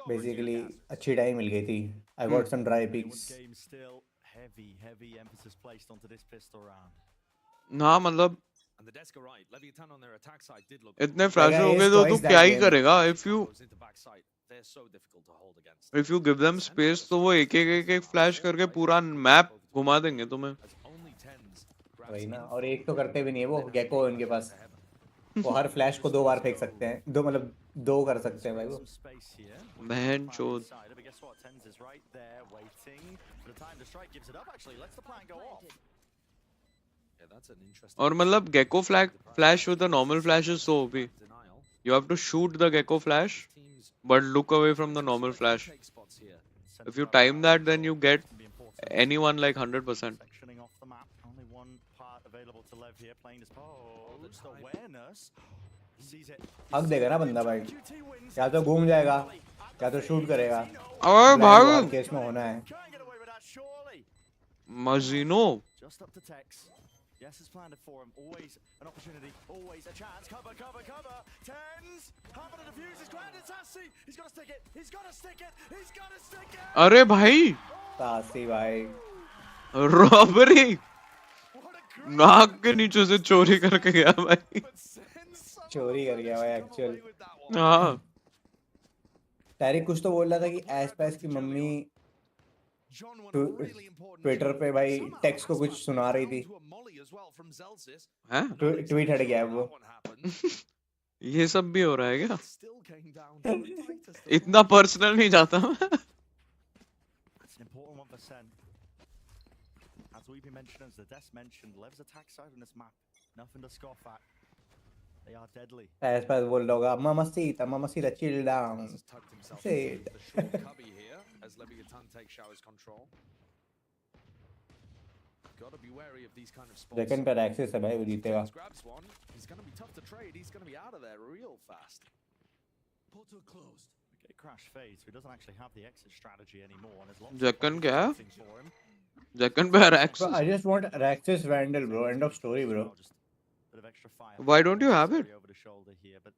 basically अच्छी time मिल गई थी. I got some dry peaks. Heavy emphasis placed onto this pistol round. हाँ मतलब And the desk are right. Leviathan on their attack side did look. इतने flash हो गए तो तू क्या ही करेगा? If you give them space तो वो एक फ्लैश करके पूरा मैप घुमा देंगे तुम्हें. वही ना, और एक तो करते भी नहीं है वो गेको उनके पास. वो हर फ्लैश को 2 बार फेंक सकते हैं. 2 मतलब 2 कर सकते हैं भाई वो. बहन चोद. और मतलब Gekko flash with a normal flash is so OP. You have to shoot the gecko flash but look away from the normal flash. If you time that then you get anyone like 100%. हक देगा ना बंदा भाई. या तो घूम जाएगा या तो शूट करेगा. अरे भाई केस में होना है. मजीनो. Yes, it's planned for him. Always an opportunity, always a chance. Cover. TenZ. Half of the defuse is granted. Sassy. He's got to stick it. He's got to stick it. अरे भाई. सासी भाई. Robbery. नाक के नीचे से चोरी करके गया भाई. चोरी कर गया भाई एक्चुअल. हाँ. तारिक कुछ तो बोल रहा था कि एसपैस की मम्मी ट्विटर पे भाई टेक्स्ट को कुछ सुना रही थी. ट्वीट हट गया वो. ये सब भी हो रहा है क्या? इतना पर्सनल नहीं जाता. As we've been mentioned, as the desk mentioned, Lev's attack side on this map, nothing to scoff at. They are deadly. Space बोल रहा होगा mamacita chill down. Shit. As Leviathan takes showers control. Got to be wary of these kind of spots. Second per access है भाई वो जीतेगा. Grabs one. He's going to be tough to trade. He's going to be out of there real fast. Portal closed. Okay, crash phase. He doesn't actually have the exit strategy anymore. And there's lots Zekken of क्या? for him. Zekken पे access. I just want access Vandal bro. End of story bro. Bit of extra fire. Why don't you have it? Over the shoulder here, but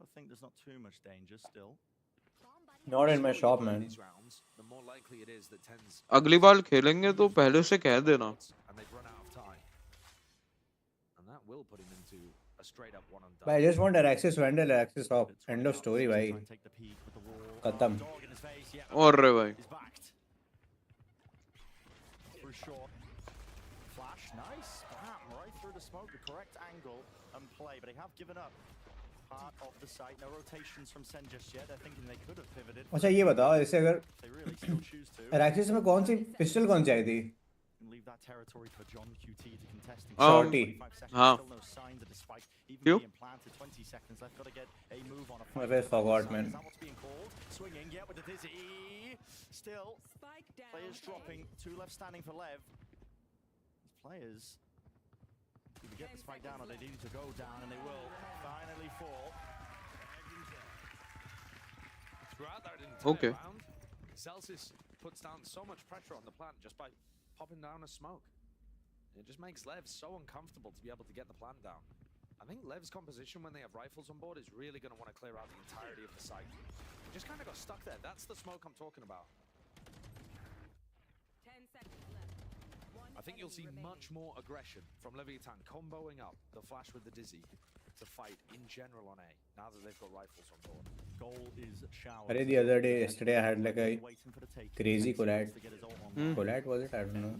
I think there's not too much danger still. Not in my shop man. The more likely it is that TenZ. अगली बार खेलेंगे तो पहले से कह देना. And they've run out of time. And that will put him into a straight up one and done. But I just want access Vandal, access shop. End of story भाई. खत्म. और रे भाई. Flash, nice. Bam, right through the smoke, the correct angle and play, but they have given up part of the site. No rotations from SEN just yet. They're thinking they could have pivoted. अच्छा ये बताओ जैसे अगर They really still choose to. Araxis में कौन सी pistol कौन सी आई थी? Leave that territory for John QT to contest. Shorty. हाँ. Still no signs of the spike even You? being planted. 20 seconds left. Got to get a move on a I just forgot man. Is that what's being called? Swinging, yeah, with the dizzy. Still, players dropping. 2 left standing for Lev. These players either get the spike down or they need to go down, and they will finally fall. Throughout that entire Okay. round, Celsius puts down so much pressure on the plant just by popping down a smoke. It just makes Lev so uncomfortable to be able to get the plant down. I think Lev's composition when they have rifles on board is really going to want to clear out the entirety of the site. They just kind of got stuck there. That's the smoke I'm talking about. 10 seconds left. I think you'll see much more aggression from Leviathan comboing up the flash with the Dizzy to fight in general on A, now that they've got rifles on board. Goal is showered. Arey, the other day, yesterday, I had like a crazy collab. Collab was it? I don't know.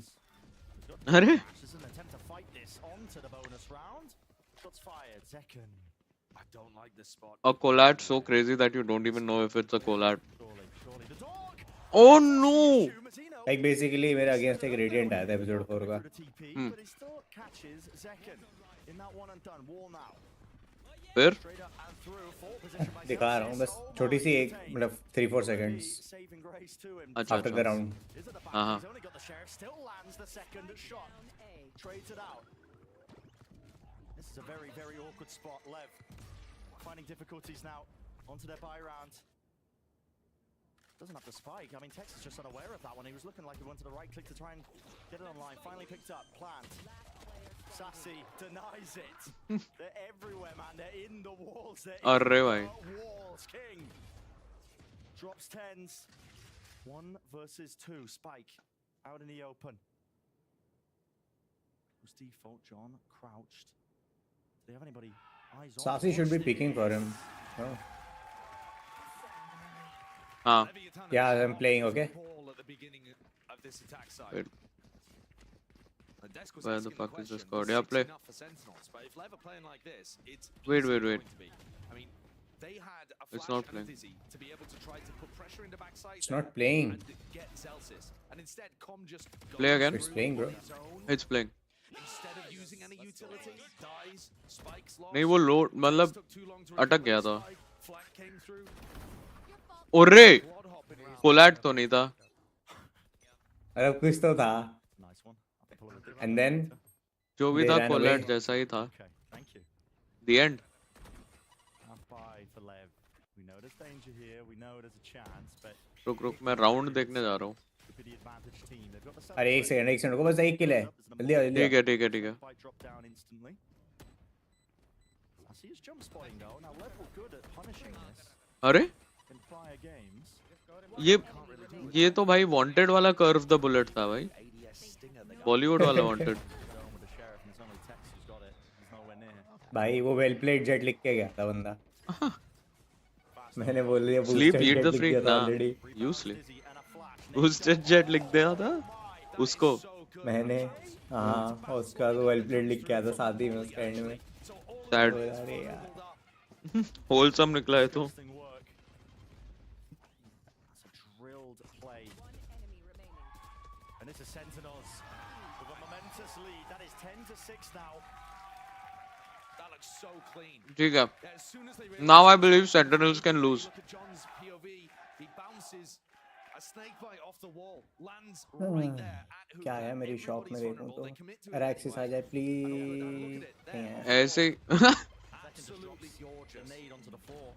Arey? This is an attempt to fight this onto the bonus round. Shots fired. Zekken. I don't like this spot. A collab so crazy that you don't even know if it's a collab. Oh no! Like basically, मेरा against एक radiant आया था episode 4 का. But he still catches Zekken in that one and done. Wall now. फिर? दिखा रहा हूँ बस छोटी सी एक मतलब 3-4 seconds अच्छा after the round. हाँ. He's only got the sheriff. Still lands the second shot. Trades it out. This is a very, very awkward spot. Lev finding difficulties now onto their buy round. Doesn't have the spike. I mean, Tex is just unaware of that one. He was looking like he wanted the right click to try and get it online. Finally picked up. Plant. Sassy denies it. They're everywhere, man. They're in the walls. They're in the walls. King drops tens. 1 versus 2. Spike out in the open. Who's default? John crouched. Do they have anybody eyes on? Sassy should be peeking for him. Oh. Yeah, I'm playing, okay? Wait. Where the fuck is this code? Yeah, play. Wait. It's not playing. It's not playing. Play again. It's playing, bro. It's playing. नहीं वो load मतलब अटक गया था. ओरे कोलैट तो नहीं था. अरे कुछ तो था. And then जो भी था कोलैट जैसा ही था. The end. रुक मैं राउंड देखने जा रहा हूँ. अरे एक सेकंड रुको बस एक किल है. जल्दी आओ. ठीक है. अरे ये तो भाई वांटेड वाला कर्व द बुलेट था भाई. बॉलीवुड वाला वांटेड. भाई वो वेल प्लेड जेट लिख के गया था बंदा. मैंने बोल दिया स्लीप ईट द फ्रीक ना. You sleep. बूस्टेड जेट लिख दिया था उसको. मैंने हाँ उसका तो वेल प्लेड लिख के आया था साथ ही में उसके एंड में. सैड. अरे यार होलसम निकला है तो. And this is Sentinels with a momentous lead. That is 10-6 now. That looks so clean. ठीक है. Now I believe Sentinels can lose. Look at John's POV. He bounces a snake bite off the wall, lands right there at क्या है मेरी shop में देखूं तो. अरे access आ जाए प्लीज. ऐसे absolutely gorgeous. Onto the floor.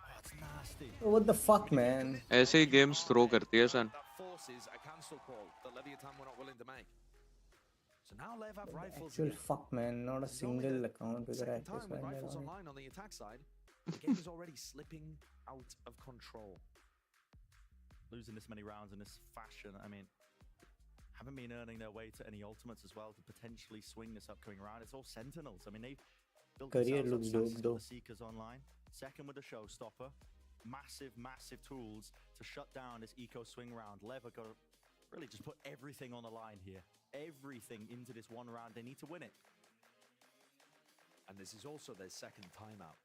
That's nasty. What the fuck, man? ऐसे ही गेम्स थ्रो करती है सन. Forces a cancel call that Leviathan were not willing to make. So now Lev have rifles. Actual fuck, man. Not a single account with Second access time with rifles online on the attack side. The game is already slipping out of control. Losing this many rounds in this fashion, I mean, haven't been earning their way to any ultimates as well to potentially swing this upcoming round. It's all Sentinels. I mean, they've built Career themselves looks up dope, though. the Seekers online. Second with the Showstopper. Massive tools to shut down this eco swing round. Lev are going to really just put everything on the line here. Everything into this one round. They need to win it. And this is also their second timeout.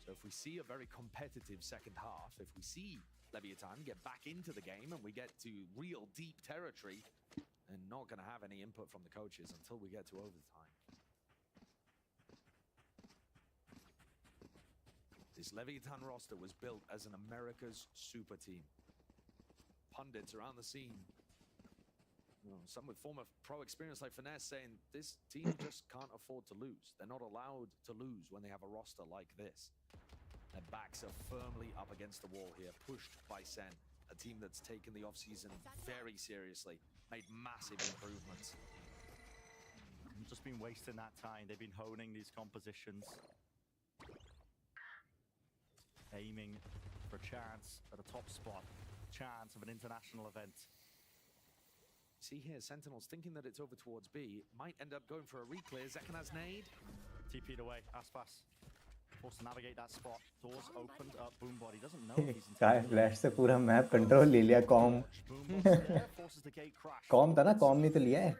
So if we see a very competitive second half, if we see Leviathan get back into the game and we get to real deep territory, they're not going to have any input from the coaches until we get to overtime. This Leviathan roster was built as an America's super team. Pundits around the scene, some with former pro experience like Finesse, saying this team just can't afford to lose. They're not allowed to lose when they have a roster like this. Their backs are firmly up against the wall here, pushed by SEN, a team that's taken the offseason very seriously, made massive improvements. Just been wasting that time. They've been honing these compositions, aiming for a chance at a top spot, chance of an international event. See here, Sentinels thinking that it's over towards B, might end up going for a reclear. Zekan has nade. TP'd away, Aspas. Forced to navigate that spot. Doors opened up. Boombot, he doesn't know if he's in काय flash से पूरा map control ले लिया com com था ना com नहीं तो लिया है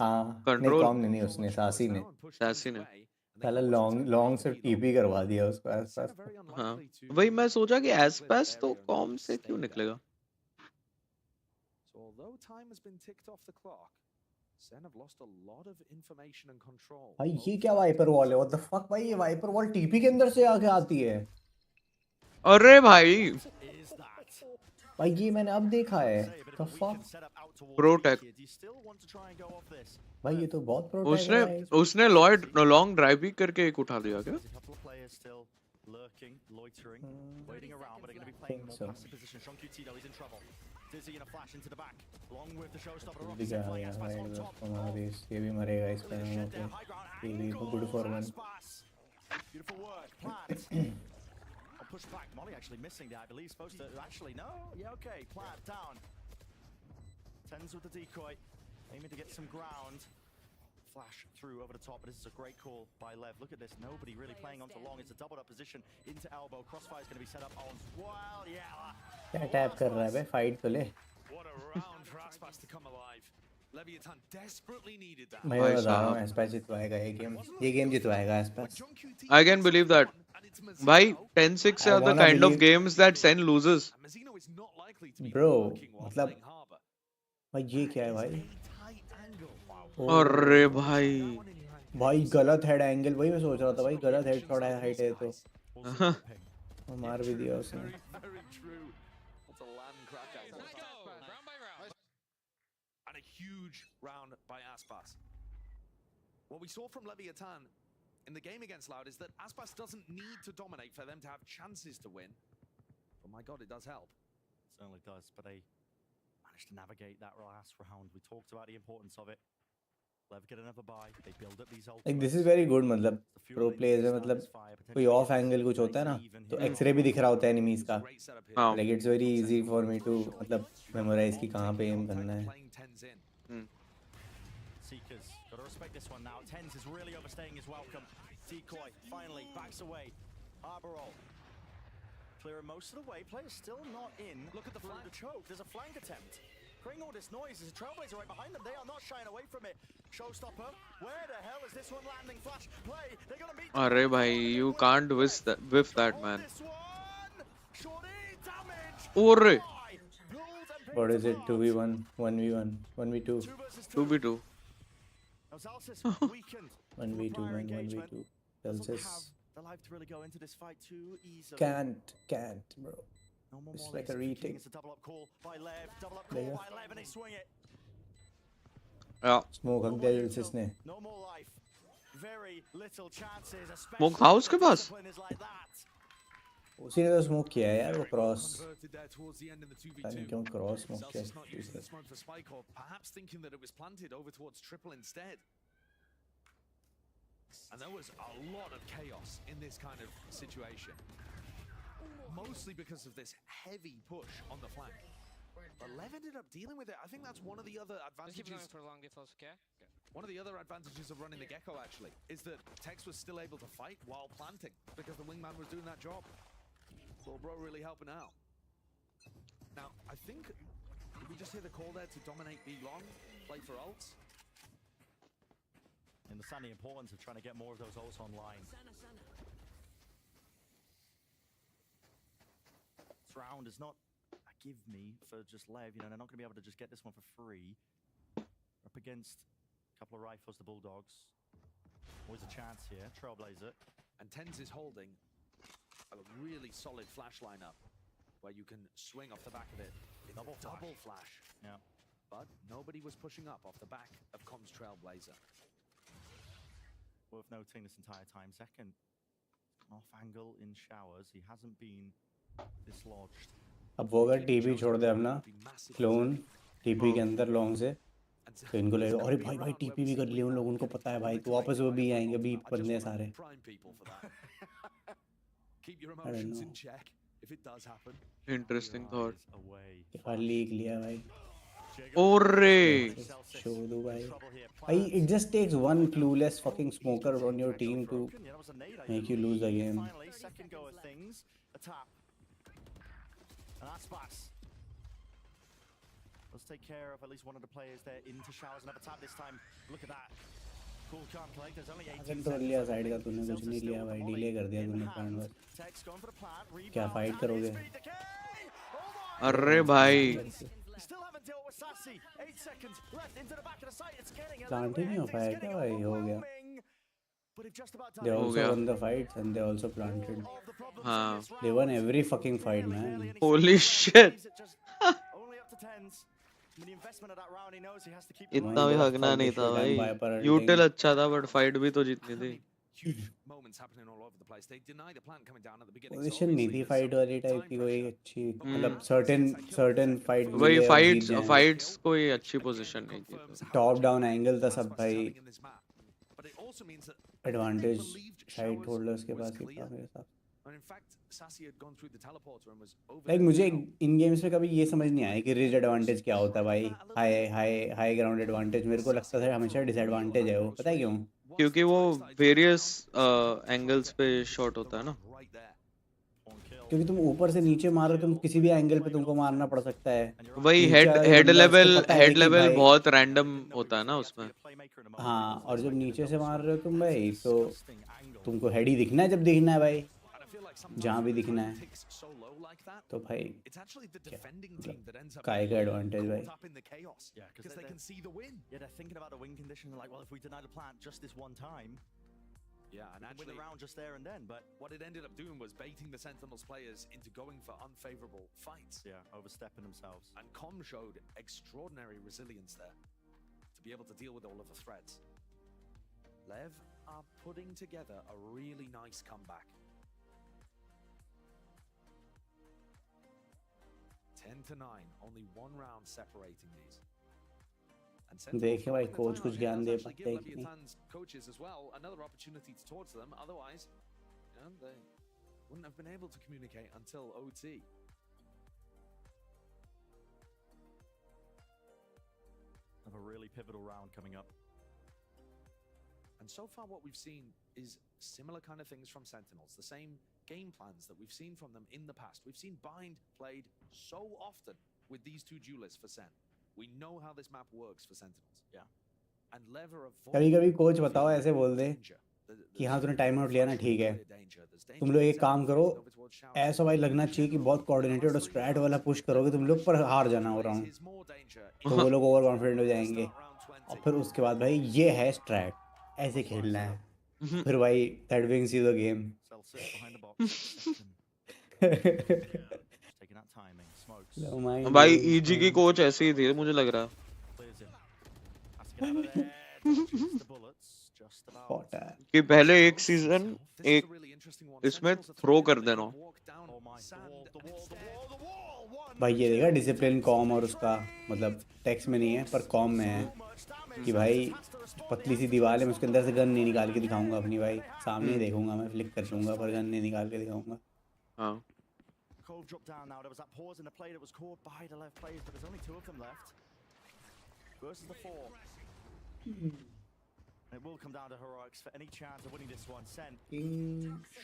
हाँ नहीं कॉम नहीं उसने सासी ने साला लॉन्ग से टीपी करवा दिया उसको आसपास हाँ वही मैं सोचा कि आसपास तो कॉम से क्यों निकलेगा So although time has been ticked off the clock, SEN have lost a lot of information and control. भाई ये क्या वाइपर वॉल है व्हाट द फक भाई ये वाइपर वॉल टीपी के अंदर से आके आती है अरे भाई भाई ये मैंने अब देखा है द फक प्रोटेक भाई ये तो बहुत प्रोटेक है उसने लॉयड लॉन्ग ड्राइव भी करके एक उठा दिया क्या lurking, loitering, waiting around, but are going to be playing more passive position. Sean Cutito is in trouble. Dizzy in a flash into the back, along with the showstopper. दिखा यार भाई हमारे ये भी मरेगा इस पे हम लोग ये good for one Beautiful work, plant. Push back. Molly actually missing there. I believe supposed to actually no. Yeah, okay. Plant down. Tens with the decoy, aiming to get some ground. Flash through over the top, but this is a great call by Lev. Look at this, nobody really playing onto long. It's a doubled up position into elbow. Crossfire is going to be set up on well, yeah. क्या tap कर रहा है बे fight तो ले What a round for Aspas to come alive. Leviathan desperately needed that. मैं बता रहा हूँ एस्पास जितवाएगा ये game जितवाएगा एस्पास I can believe that भाई 10-6 are the kind of games that SEN loses bro मतलब भाई ये क्या है भाई अरे भाई भाई गलत हेड एंगल वही मैं सोच रहा था भाई गलत हेड थोड़ा हाइट है तो मार भी दिया उसने And a huge round by Aspas. What we saw from Leviathan in the game against Loud is that Aspas doesn't need to dominate for them to have chances to win. But my god, it does help. It certainly does, but they managed to navigate that last round. We talked about the importance of it. Lev get another buy. They build up these ultimates. like this is very good मतलब pro players है मतलब कोई of angle कुछ होता है ना तो x ray भी दिख रहा होता है एनिमीज का like it's very easy for me to मतलब मेमोराइज कि कहाँ पे एम करना है Seekers, gotta respect this one now. Tens is really overstaying his welcome. Decoy finally backs away. Arbor roll. Clearing most of the way. Players still not in. Look at the flank. The choke. There's a flank attempt. Creating all this noise. There's a Trailblazer right behind them. They are not shying away from it. Showstopper. Where the hell is this one landing? Flash play. They're gonna beat. अरे भाई you can't whiff that man. अरे what is it 2v1 1v1 1v2 2v2 1v2 man 1v2 Celsius the life to really go into this fight too easily. Can't bro. It's like a retake. It's a double up call by Lev. Double up call by Lev and they swing it. Yeah. Smoke हक दिया Celsius ने. No more life. Very little chances. Smoke house के पास. उसी ने तो smoke किया है यार वो क्रॉस क्यों क्रॉस स्मोक किया perhaps thinking that it was planted over towards triple instead. And there was a lot of chaos in this kind of situation, mostly because of this heavy push on the flank. But Lev ended up dealing with it. I think that's one of the other advantages. One of the other advantages of running the Gecko actually is that Tex was still able to fight while planting because the wingman was doing that job. Well, bro, really helping out. Now, I think did we just hear the call there to dominate B long, play for ults? Understand the importance of trying to get more of those ults online. This round is not a give me for just Lev. You know, they're not going to be able to just get this one for free. Up against a couple of rifles, the Bulldogs. Always a chance here. Trailblazer. And Tens is holding a really solid flash lineup where you can swing off the back of it. Double flash. Yeah. But nobody was pushing up off the back of Com's Trailblazer. Worth noting this entire time. Second off angle in showers. He hasn't been dislodged. अब वो अगर TP छोड़ दे अपना clone TP के अंदर long से तो इनको लगेगा अरे भाई भाई टीपी भी कर लिए उन लोग उनको पता है भाई तो वापस वो भी आएंगे भी बंदे हैं सारे Interesting thought. क्या लीक लिया भाई Orre! शो दो भाई भाई it just takes one clueless fucking smoker on your team to make you lose the game. Finally, second go of things. A tap. And that's pass. Let's take care of at least one of the players there into showers and have a tap this time. Look at that. Cool, can't play. There's only 18 control लिया side का तूने कुछ नहीं लिया भाई delay कर दिया तूने प्लान बस क्या फाइट करोगे अरे भाई प्लांट ही नहीं हो पाया क्या भाई हो गया they also won the fights and they also planted हाँ they won every fucking fight man holy shit इतना भी हगना नहीं था भाई यूटिल अच्छा था बट फाइट भी तो जीतनी थी पोजीशन नहीं थी फाइट वाली टाइप की कोई अच्छी मतलब certain फाइट वही फाइट्स कोई अच्छी पोजीशन नहीं थी टॉप डाउन एंगल था सब भाई एडवांटेज साइड होल्डर्स के पास ही था मेरे साथ लाइक मुझे इन गेम्स में कभी ये समझ नहीं आया कि रिज एडवांटेज क्या होता है भाई हाई ग्राउंड एडवांटेज मेरे को लगता था हमेशा डिसएडवांटेज है वो पता है क्यों क्योंकि वो वेरियस एंगल्स पे शॉट होता है ना क्योंकि तुम ऊपर से नीचे मारो तुम किसी भी एंगल पे तुमको मारना पड़ सकता है वही हेड लेवल बहुत रैंडम होता है ना उसमें हाँ और जब नीचे से मार रहे हो तुम भाई तो तुमको हेड ही दिखना है जब दिखना है भाई जहाँ भी दिखना है तो भाई काय का एडवांटेज भाई Yeah, and actually win the round just there and then, but what it ended up doing was baiting the Sentinels players into going for unfavorable fights. Yeah, overstepping themselves. And Com showed extraordinary resilience there to be able to deal with all of the threats. LEV are putting together a really nice comeback. 10-9, only one round separating these. देखे भाई coach कुछ ज्ञान दे पाते हैं कि नहीं coaches as well another opportunity to talk to them otherwise they wouldn't have been able to communicate until OT. Have a really pivotal round coming up. And so far what we've seen is similar kind of things from Sentinels, the same game plans that we've seen from them in the past. We've seen Bind played so often with these two duelists for SEN. We know how this map works for Sentinels. Yeah. And Lever कभी-कभी coach बताओ ऐसे बोल दे कि हाँ तूने time out लिया ना ठीक है तुम लोग एक काम करो ऐसा भाई लगना चाहिए कि बहुत कोऑर्डिनेटेड और स्ट्रैट वाला पुश करोगे तुम लोग पर हार जाना हो राउंड तो वो लोग ओवर कॉन्फिडेंट हो जाएंगे और फिर उसके बाद भाई ये है स्ट्रैट ऐसे खेलना है फिर भाई that wins you the game भाई ईजी की कोच ऐसी ही थी मुझे लग रहा कि पहले एक सीजन एक इसमें थ्रो कर देना भाई ये देखा डिसिप्लिन कॉम और उसका मतलब टेक्स्ट में नहीं है पर कॉम में है कि भाई पतली सी दीवार है मैं उसके अंदर से गन नहीं निकाल के दिखाऊंगा अपनी भाई सामने ही देखूंगा मैं फ्लिक कर लूंगा पर गन नहीं निकाल के दिखाऊंगा हाँ Cole dropped down now. There was that pause in the play that was caught by the left players, but there's only 2 of them left. Versus the 4. It will come down to heroics for any chance of winning this one. SEN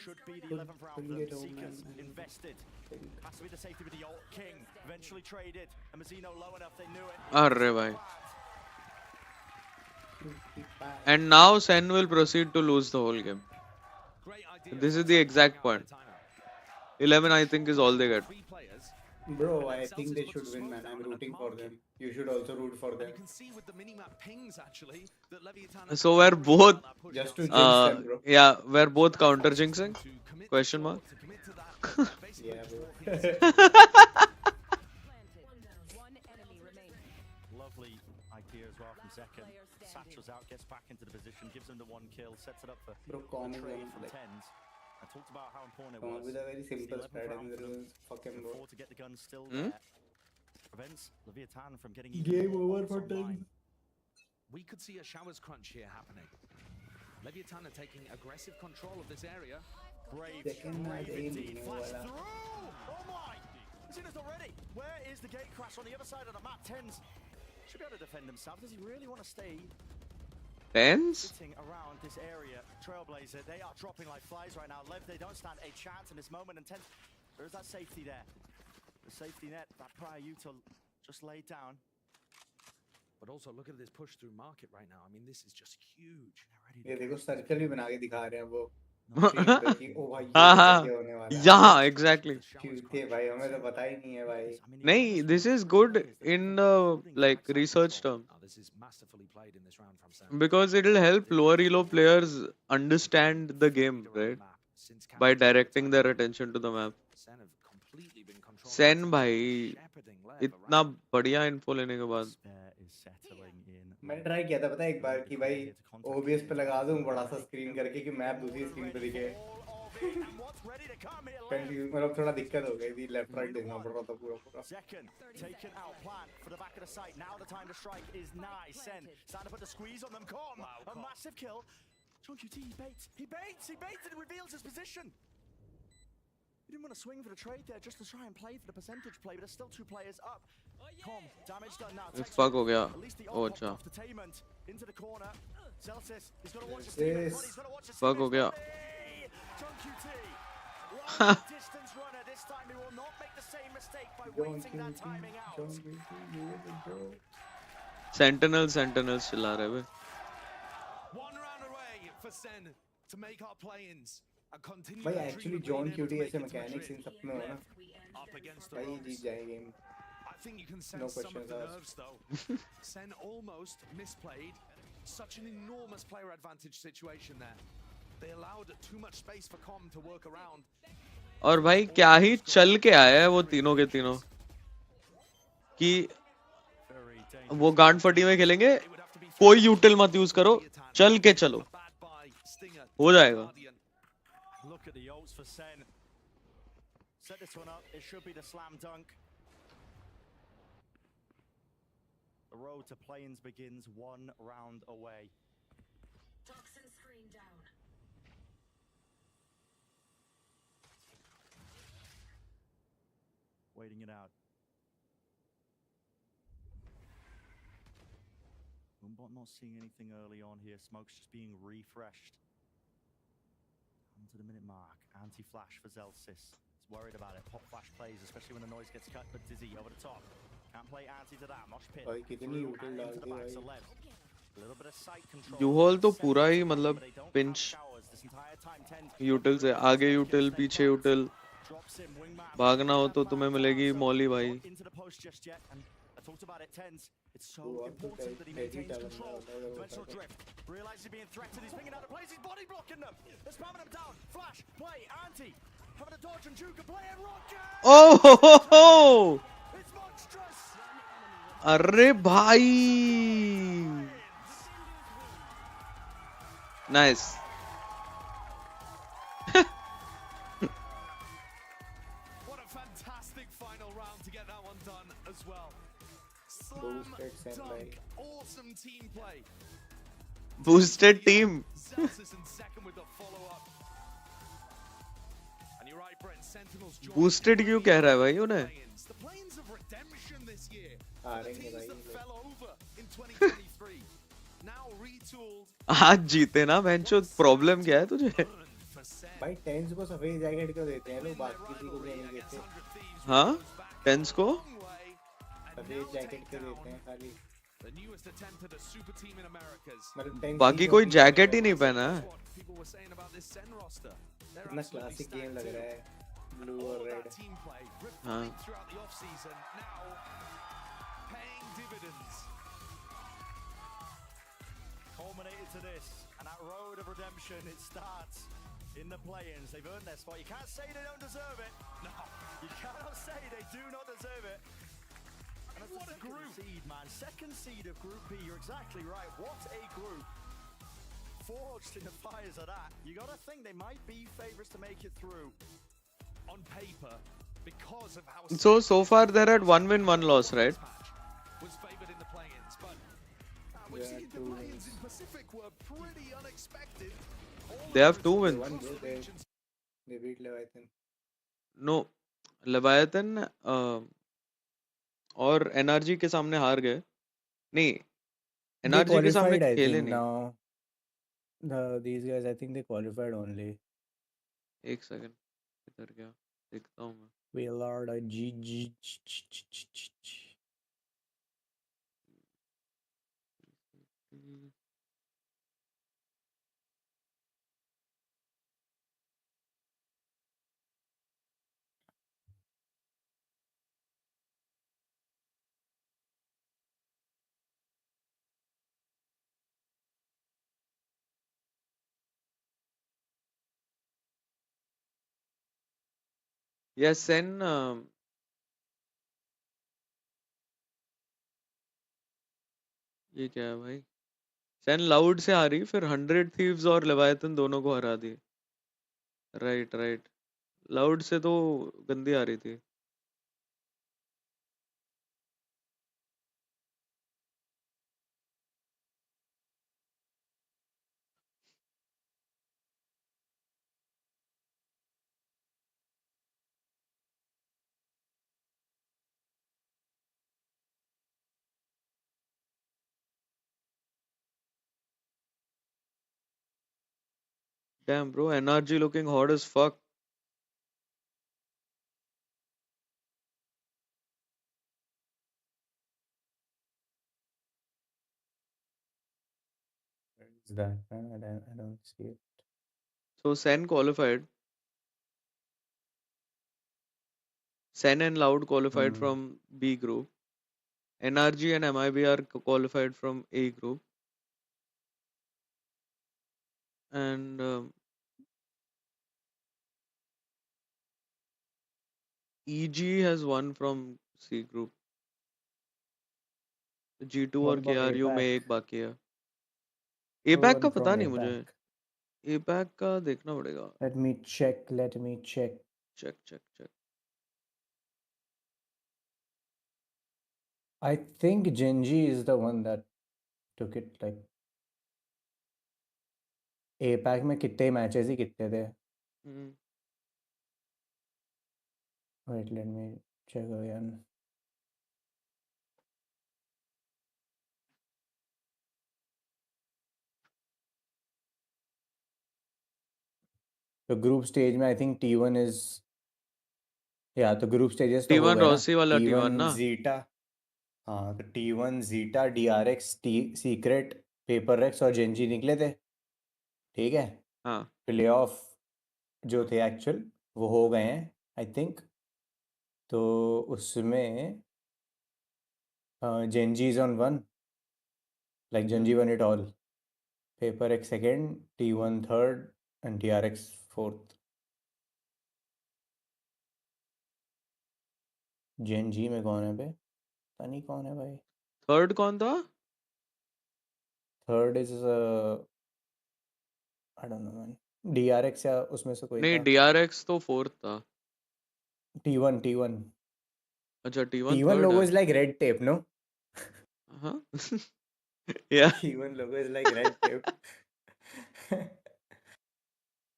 should be the 11th round for the Seekers invested. Has to be the safety with the ult. King eventually traded. And Mazzino low enough, they knew it. Arre bhai. And now SEN will proceed to lose the whole game. This is the exact point. 11 I think is all they get. Bro, I think they should win, man. I'm rooting for them. You should also root for them. You can see with the minimap pings actually that Leviathan So we're both just to jinx them, bro. Yeah, we're both counter jinxing. Question mark. Yeah, bro. Lovely idea as well from Zekken. Satchel's out, gets back into the position, gives him the 1 kill, sets it up for Bro, a trade from 10s. I talked about how important it Come was. up with a very simple The 11th spread round and for them rules. Fucking can bro. afford to get the gun still Hmm? there. Prevents Leviathan from getting even Game more over points for online. 10. We could see a shower's crunch here happening. Leviathan are taking aggressive control of this area. Brave, Second match brave aim indeed. नहीं Flash वाला. through! Oh my! He's seen us already. Where is the gate crash on the other side of the map? Tens should be able to defend himself. Does he really want to stay Tens? sitting around this area? Trailblazer, they are dropping like flies right now. LEV, they don't stand a chance in this moment. And Tens, there is that safety there. The safety net that prior util just laid down. But also look at this push through market right now. I mean, this is just huge. ये देखो circle भी बना के दिखा रहे हैं वो हाँ स्क्रीन पे कि ओ भाई हाँ ये होने वाला है yeah exactly क्यों भाई हमें तो पता ही नहीं है भाई नहीं this is good in like research term This is masterfully played in this round from Sam. because it will help lower elo players understand the game right by directing their attention to the map Sen have completely been controlled. Sen भाई shepherding LEV इतना around. बढ़िया info लेने के बाद Spare is settling in. मैं try किया था पता है एक बार कि भाई OBS पे लगा दूं बड़ा सा स्क्रीन करके कि मैप दूसरी स्क्रीन पे दिखे कंफ्यूज मतलब थोड़ा दिक्कत हो गई थी लेफ्ट राइट देखना पड़ रहा था पूरा Second, taken out, plan for the back of the site. Now the time to strike is nice. Sen starting to put the squeeze on them. Com, a massive kill. John QT, he baits and reveals his position. He didn't want to swing for the trade there just to try and play for the percentage play, but there's still two players up. Com, damage done now. Tex fuck हो गया at least the oh off अच्छा entertainment into the corner. Celsius, he's got to watch his Yes. teammates, he's got to watch his fuck हो गया John QT, long distance runner. This time he will not make the same mistake by waiting that timing out. sentinels चिल्ला रहे हैं One round away for Sen to make our play-ins and continue. भाई the dream actually of John being able cutie to ऐसे make it to mechanics in Madrid. सब में हो ना Up against the भाई ropes. जीत जाए game I think you can No sense some of questions the asked. nerves though. Sen almost misplayed. Such an enormous player advantage situation there. They allowed too much space for Com to work around. और भाई क्या ही चल के आया है वो तीनों के तीनों कि वो गांड फटी में खेलेंगे कोई यूटिल मत यूज करो चल के चलो हो जाएगा Look at the ults for Sen. Set this one up. It should be the slam dunk. The road to play-ins begins 1 round away. Toxin screen down. Waiting it out. Moombot not seeing anything early on here. Smoke's just being refreshed. On to the minute mark. Anti-flash for Zelsis. He's worried about it. Pop flash plays, especially when the noise gets cut. But Dizzy over the top. Can't play anti to that. Mosh pit. भाई कितनी Through यूटिल and डाल into the the back. भाई So LEV. A little bit of sight control. यूहोल तो Sen पूरा ही but मतलब they don't pinch have showers this entire time. Tens यूटिल से आगे यूटिल पीछे यूटिल drops in wingman. भागना हो तो तुम्हें मिलेगी मौली भाई Not into the post just yet, and I talked about it. Tens, it's so important that he maintains control. Dimensional drift. Realizes he's being threatened. He's picking out the plays. He's body blocking them. They're spamming them down. Flash, play, anti. Having a dodge and Juke play and rocket. oh ho ho It's monstrous. अरे भाई nice What a fantastic final round to get that one done as well. Boosted Sen Slam भाई dunk. Awesome team play. boosted team Celsius in second with the follow-up. And you're right, Brent. Sentinels joined boosted क्यों कह रहा है भाई उन्हें play-ins. The play-ins of redemption this year. हारेंगे Teams भाई that ये fell over in 2023. Now retooled. आज जीते ना बेंचो प्रॉब्लम क्या है तुझे For Sen. भाई टेंस को सफेद जैकेट क्यों देते हैं लोग बाकी किसी को भी नहीं देते हाँ टेंस को Long way. And सफेद now जैकेट take क्यों down देते हैं खाली the newest attempt at a super team in Americas. मतलब टेंस बाकी कोई जैकेट ही नहीं पहना है What people were saying about this Sen roster. They're इतना absolutely क्लासिक गेम stacked लग too. रहा है ब्लू All और of red that team play हाँ refined throughout the off-season, now paying dividends. Culminated to this, and that road of redemption, it starts in the play-ins. They've earned their spot. You can't say they don't deserve it. No. You cannot say they do not deserve it. And that's What the a second group. seed, man. Second seed of Group B. You're exactly right. What a group. forged in the fires of that. You gotta think they might be favorites to make it through. On paper, because of how So far they're at 1 win, 1 loss, right? was favored in the play-ins, but we Yeah, see the 2 play-ins wins. in Pacific were pretty unexpected. They have 2 They wins. won, bro. They beat Leviathan. No, Leviathan और NRG के सामने हार गए. नहीं, They NRG के सामने qualified, I खेले think, नहीं. now. These guys, I think they qualified only. एक सेकंड, इधर क्या देखता हूँ मैं. Wailard, GG. Yes, SEN ये क्या है भाई? SEN लाउड से हारी, फिर 100 थीव्स और लेवायतन दोनों को हरा दिए. राइट. लाउड से तो गंदी आ रही थी. Damn, bro, NRG looking hot as fuck. Is that? I don't see it. So SEN qualified. SEN and Loud qualified from B group. NRG and MIB are qualified from A group. And EG has won from C group. G2 What और about KRU में APAC? एक बाकी है. Who APAC won का from पता नहीं मुझे. APAC? APAC का देखना पड़ेगा. Let me check. Check. I think Genji is the one that took it. Like APAC में कितने matches ही कितने थे? Wait, let me check again. The group stage में I think T1 is तो group stages तो हो T1 गए ना. रॉसी वाला T1 T1 ना. Zeta. हाँ तो T1 Zeta DRX Secret Paper Rex और Genji निकले थे. ठीक है. हाँ. प्लेऑफ जो थे एक्चुअल वो हो गए हैं आई थिंक. तो उसमें Genji is on 1. Like Genji won it all. Paper X second, T1 third, and DRX fourth. Genji में कौन है बे? पता नहीं कौन है भाई. थर्ड कौन था? Third is I don't know man. DRX या उसमें से कोई नहीं, था. DRX तो फोर्थ था. T1. अच्छा, T1 T1 थर्ड logo है. is like red tape, no? हाँ. Yeah. T1 logo is like red tape.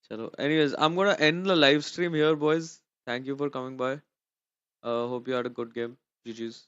Chalo. Anyways, I'm gonna end the live stream here, boys. Thank you for coming by. Hope you had a good game. GG's.